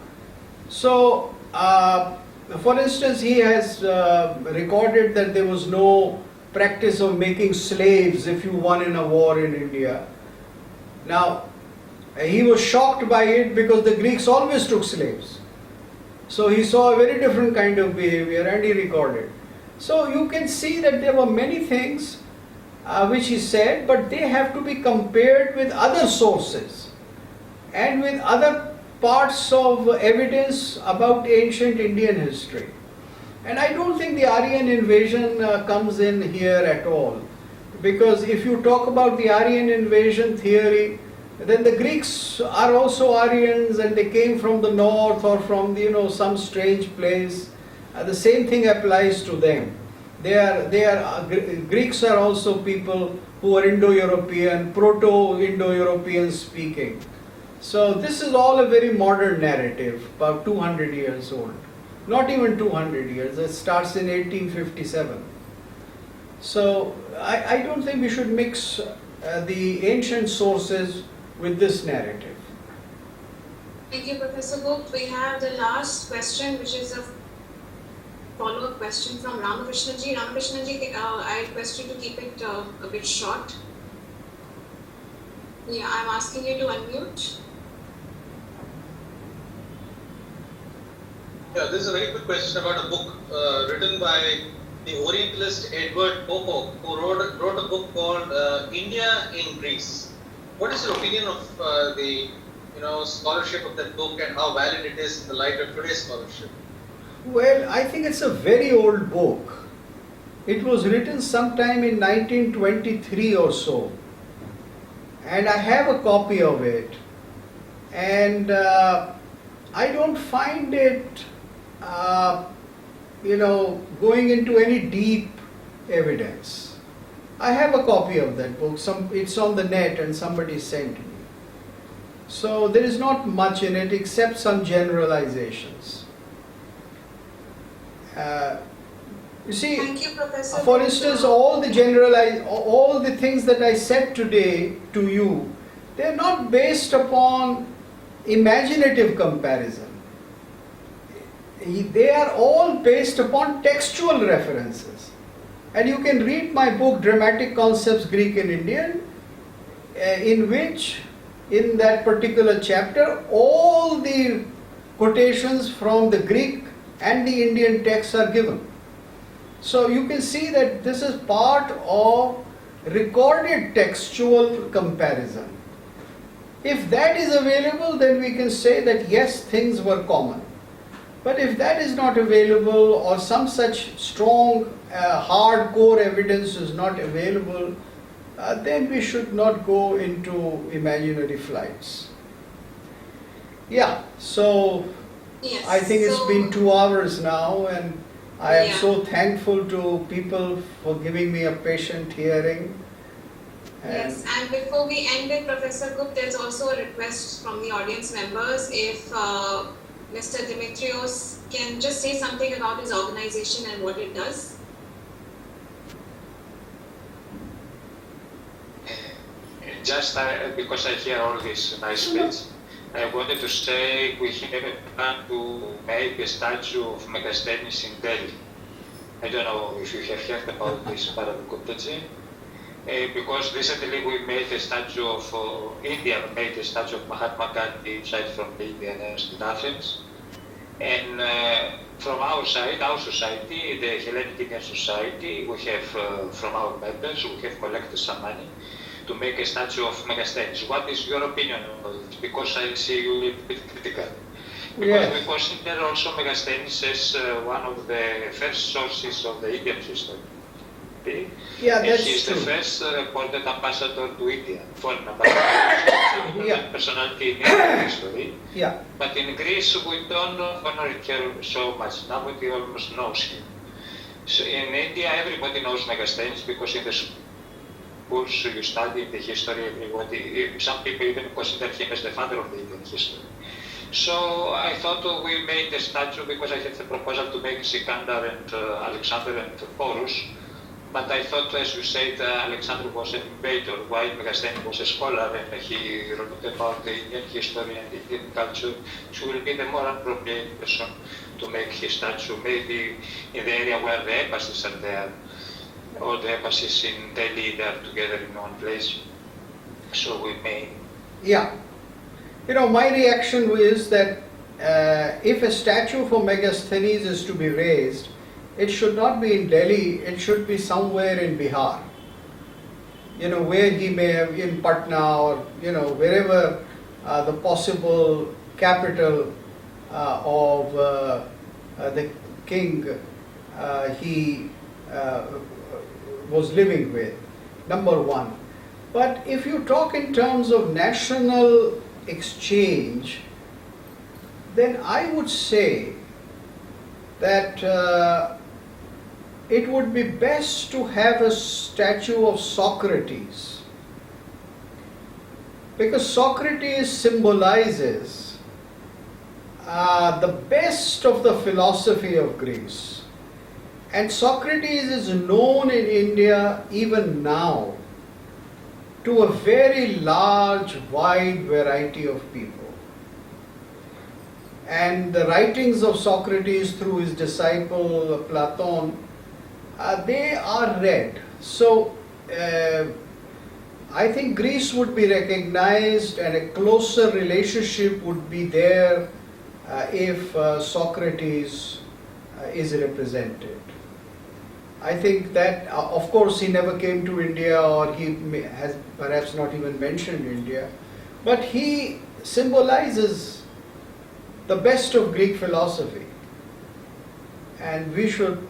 B: So, for instance, he has recorded that there was no practice of making slaves if you won in a war in India. Now, he was shocked by it because the Greeks always took slaves. So he saw a very different kind of behavior and he recorded. So you can see that there were many things which he said, but they have to be compared with other sources and with other parts of evidence about ancient Indian history. And I don't think the Aryan invasion comes in here at all, because if you talk about the Aryan invasion theory, then the Greeks are also Aryans and they came from the north or from some strange place. The same thing applies to them. Greeks are also people who are Indo-European, Proto-Indo-European speaking. So this is all a very modern narrative, about 200 years old. Not even 200 years, it starts in 1857. So I don't think we should mix the ancient sources with this narrative.
A: Thank you, Professor Gupta. We have the last question, which is a follow-up question from Ramakrishnaji. Ramakrishnaji, I request you to keep it a bit short. Yeah, I'm asking you to unmute.
C: Yeah, this is a very good question about a book written by the Orientalist Edward Popoke, who wrote a book called India in Greece. What is your opinion of the scholarship of that book and how valid it is in the light of today's scholarship?
B: Well, I think it's a very old book. It was written sometime in 1923 or so. And I have a copy of it. And I don't find it, going into any deep evidence. I have a copy of that book. It's on the net and somebody sent me. So there is not much in it except some generalizations. You see,
A: thank you, Professor.
B: For instance, all the things that I said today to you, they are not based upon imaginative comparison. They are all based upon textual references. And you can read my book, Dramatic Concepts, Greek and Indian, in which, in that particular chapter, all the quotations from the Greek and the Indian texts are given. So you can see that this is part of recorded textual comparison. If that is available, then we can say that yes, things were common. But if that is not available, or some such strong, hardcore evidence is not available, then we should not go into imaginary flights. Yeah, so
A: yes,
B: I think it's been 2 hours now, and I am so thankful to people for giving me a patient hearing.
A: Yes, and before we end it, Professor Gupta, there's also a request from the audience members if Mr. Dimitrios can just say something about his organization and what it does.
F: Just because I hear all this nice speech, I wanted to say we have a plan to make a statue of Megasthenes in Delhi. I don't know if you have heard about this, Paradukuptaji. Because recently we made a statue of, India made a statue of Mahatma Gandhi inside from the Indian Embassy in Athens. And from our side, our society, the Hellenic Indian Society, we have, from our members, we have collected some money to make a statue of Megasthenes. What is your opinion on it? Because I see you a bit critical. Because we consider also Megasthenes as one of the first sources of the Indian history.
B: Yeah,
F: and
B: that's
F: he's
B: true.
F: the first reported ambassador to India, foreign ambassador, personality in Indian history.
B: Yeah.
F: But in Greece, we don't honor him so much. Nobody almost knows him. So in India, everybody knows Megasthenes because in the schools you study the history. Everybody, some people even consider him as the father of the Indian history. So I thought we made a statue because I had the proposal to make Sikander and Alexander and Porus. But I thought, as you said, Alexander was an invader, while Megasthenes was a scholar and he wrote about the Indian history and Indian culture. She will be the more appropriate person to make his statue, maybe in the area where the embassies are there. All the embassies in Delhi, they are together in one place. So we may.
B: Yeah. You know, my reaction is that if a statue for Megasthenes is to be raised, it should not be in Delhi, it should be somewhere in Bihar. You know, where he may have, in Patna or, you know, wherever the possible capital of the king he was living with, number one. But if you talk in terms of national exchange, then I would say that it would be best to have a statue of Socrates, because Socrates symbolizes the best of the philosophy of Greece, and Socrates is known in India even now to a very large, wide variety of people. And the writings of Socrates through his disciple Platon, they are read. So I think Greece would be recognized and a closer relationship would be there if Socrates is represented. I think that, of course, he never came to India, or he has perhaps not even mentioned India, but he symbolizes the best of Greek philosophy, and we should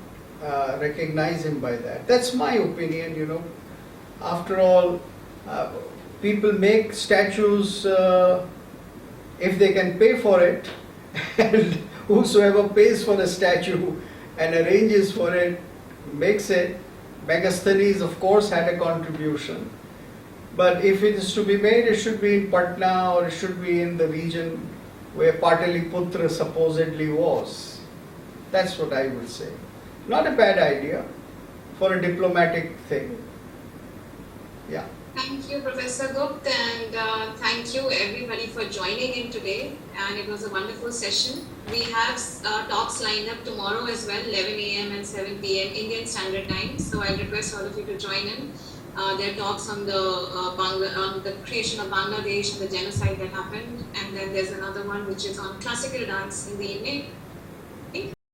B: recognize him by that. That's my opinion, you know. After all, people make statues if they can pay for it, and whosoever pays for a statue and arranges for it makes it. Megasthenes, of course, had a contribution, but if it is to be made, it should be in Patna, or it should be in the region where Pataliputra supposedly was. That's what I would say. Not a bad idea for a diplomatic thing. Yeah.
A: Thank you, Professor Gupta, and thank you everybody for joining in today. And it was a wonderful session. We have talks lined up tomorrow as well, 11 a.m. and 7 p.m. Indian Standard Time. So I request all of you to join in. There are talks on the creation of Bangladesh and the genocide that happened, and then there's another one which is on classical dance in the evening.